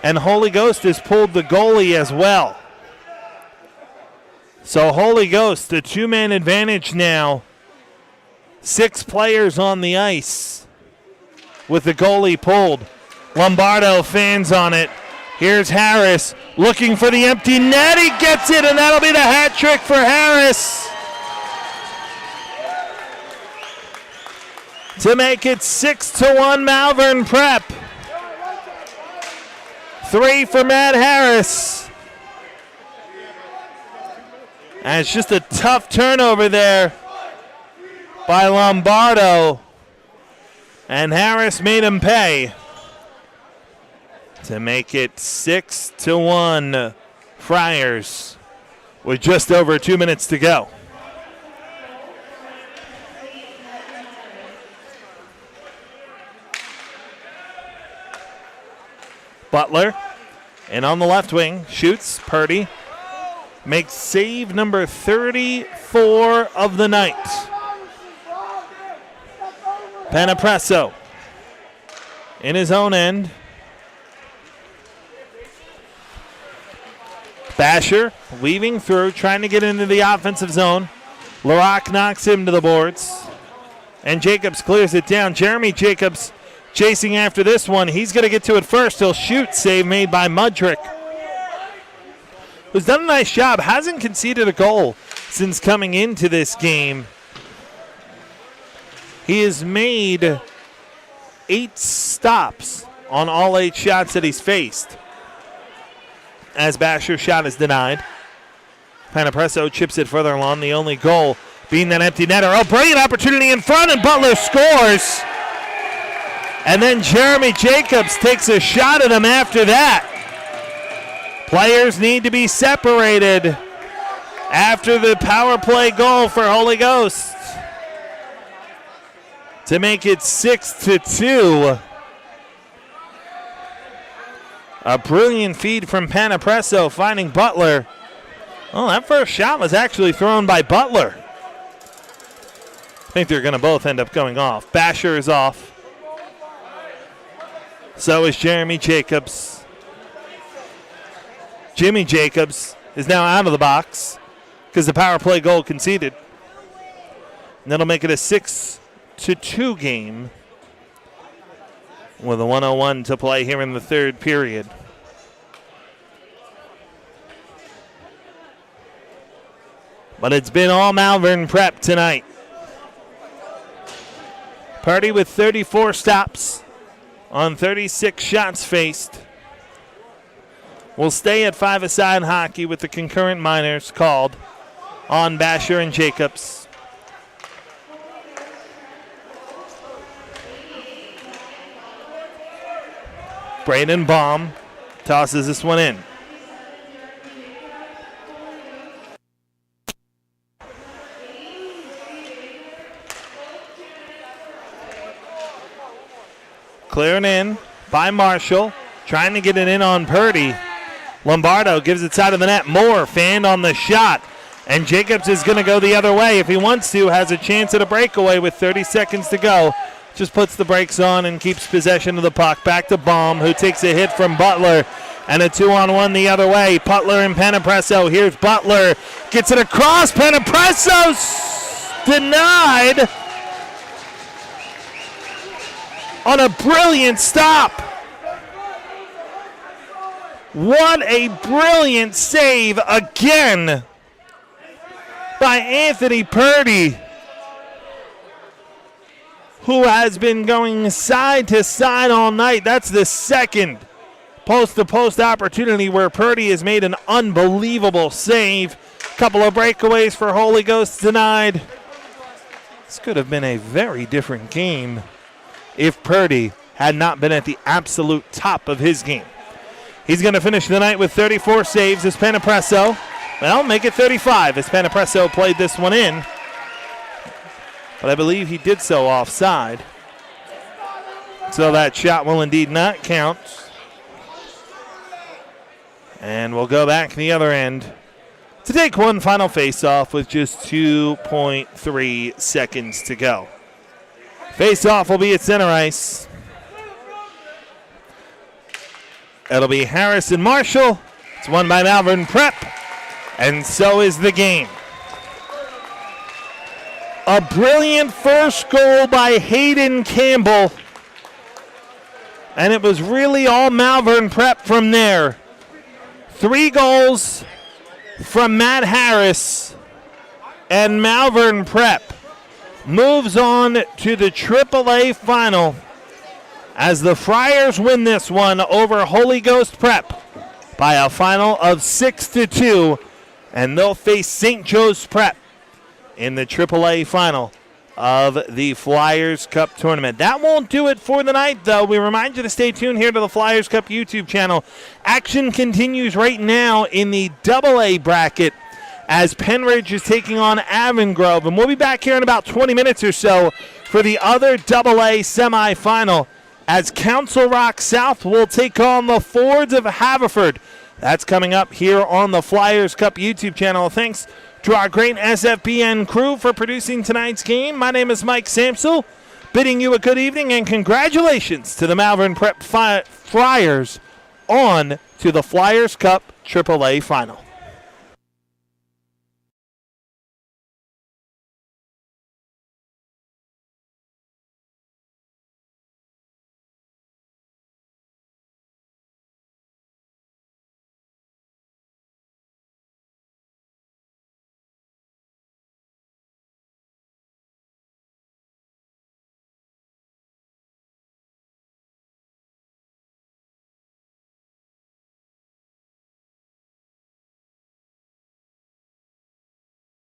Speaker 1: And Holy Ghost has pulled the goalie as well. So Holy Ghost, a 2-man advantage now. 6 players on the ice with the goalie pulled. Lombardo fans on it. Here's Harris looking for the empty net. He gets it, and that'll be the hat trick for Harris to make it 6-1 Malvern Prep. 3 for Matt Harris. And it's just a tough turnover there by Lombardo. And Harris made him pay to make it 6-1 Friars with just over 2 minutes to go. Butler, and on the left wing, shoots. Purdy makes save number 34 of the night. Panapresso in his own end. Basher weaving through, trying to get into the offensive zone. Larock knocks him to the boards, and Jacobs clears it down. Jeremy Jacobs chasing after this one. He's going to get to it first. He'll shoot. Save made by Mudrick, who's done a nice job. Hasn't conceded a goal since coming into this game. He has made 8 stops on all 8 shots that he's faced, as Basher's shot is denied. Panapresso chips it further along, the only goal being that empty netter. Oh, brilliant opportunity in front, and Butler scores. And then Jeremy Jacobs takes a shot at him after that. Players need to be separated after the power play goal for Holy Ghost to make it 6-2. A brilliant feed from Panapresso finding Butler. Oh, that first shot was actually thrown by Butler. I think they're going to both end up going off. Basher is off. So is Jeremy Jacobs. Jimmy Jacobs is now out of the box. because the power play goal conceded. And that'll make it a 6-2 game with a 1:01 to play here in the third period. But it's been all Malvern prep tonight. Purdy with 34 stops on 36 shots faced. We'll stay at 5-a-side hockey with the concurrent minors called on Basher and Jacobs. Braden Baum tosses this one in. Clearing in by Marshall. Trying to get it in on Purdy. Lombardo gives it side of the net. Moore fanned on the shot. And Jacobs is going to go the other way if he wants to. Has a chance at a breakaway with 30 seconds to go. Just puts the brakes on and keeps possession of the puck. Back to Baum, who takes a hit from Butler. And a 2-on-1 the other way. Butler and Panapresso. Here's Butler. Gets it across. Panapresso denied on a brilliant stop. What a brilliant save again by Anthony Purdy, who has been going side to side all night. That's the second post-to-post opportunity where Purdy has made an unbelievable save. Couple of breakaways for Holy Ghost denied. This could have been a very different game if Purdy had not been at the absolute top of his game. He's going to finish the night with 34 saves as Panapresso. Well, make it 35 as Panapresso played this one in. But I believe he did so offside. So that shot will indeed not count. And we'll go back the other end to take one final face-off with just 2.3 seconds to go. Face-off will be at center ice. It'll be Harris and Marshall. It's won by Malvern Prep. And so is the game. A brilliant first goal by Hayden Campbell. And it was really all Malvern Prep from there. 3 goals from Matt Harris. And Malvern Prep moves on to the AAA final as the Friars win this one over Holy Ghost Prep by a final of 6-2, and they'll face St. Joe's Prep in the AAA final of the Flyers Cup tournament. That won't do it for the night, though. We remind you to stay tuned here to the Flyers Cup YouTube channel. Action continues right now in the AA bracket as Penridge is taking on Avongrove. And we'll be back here in about 20 minutes or so for the other AA semifinal as Council Rock South will take on the Fords of Haverford. That's coming up here on the Flyers Cup YouTube channel. Thanks to our great SFBN crew for producing tonight's game. My name is Mike Samsel, bidding you a good evening and congratulations to the Malvern Prep Flyers on to the Flyers Cup AAA final.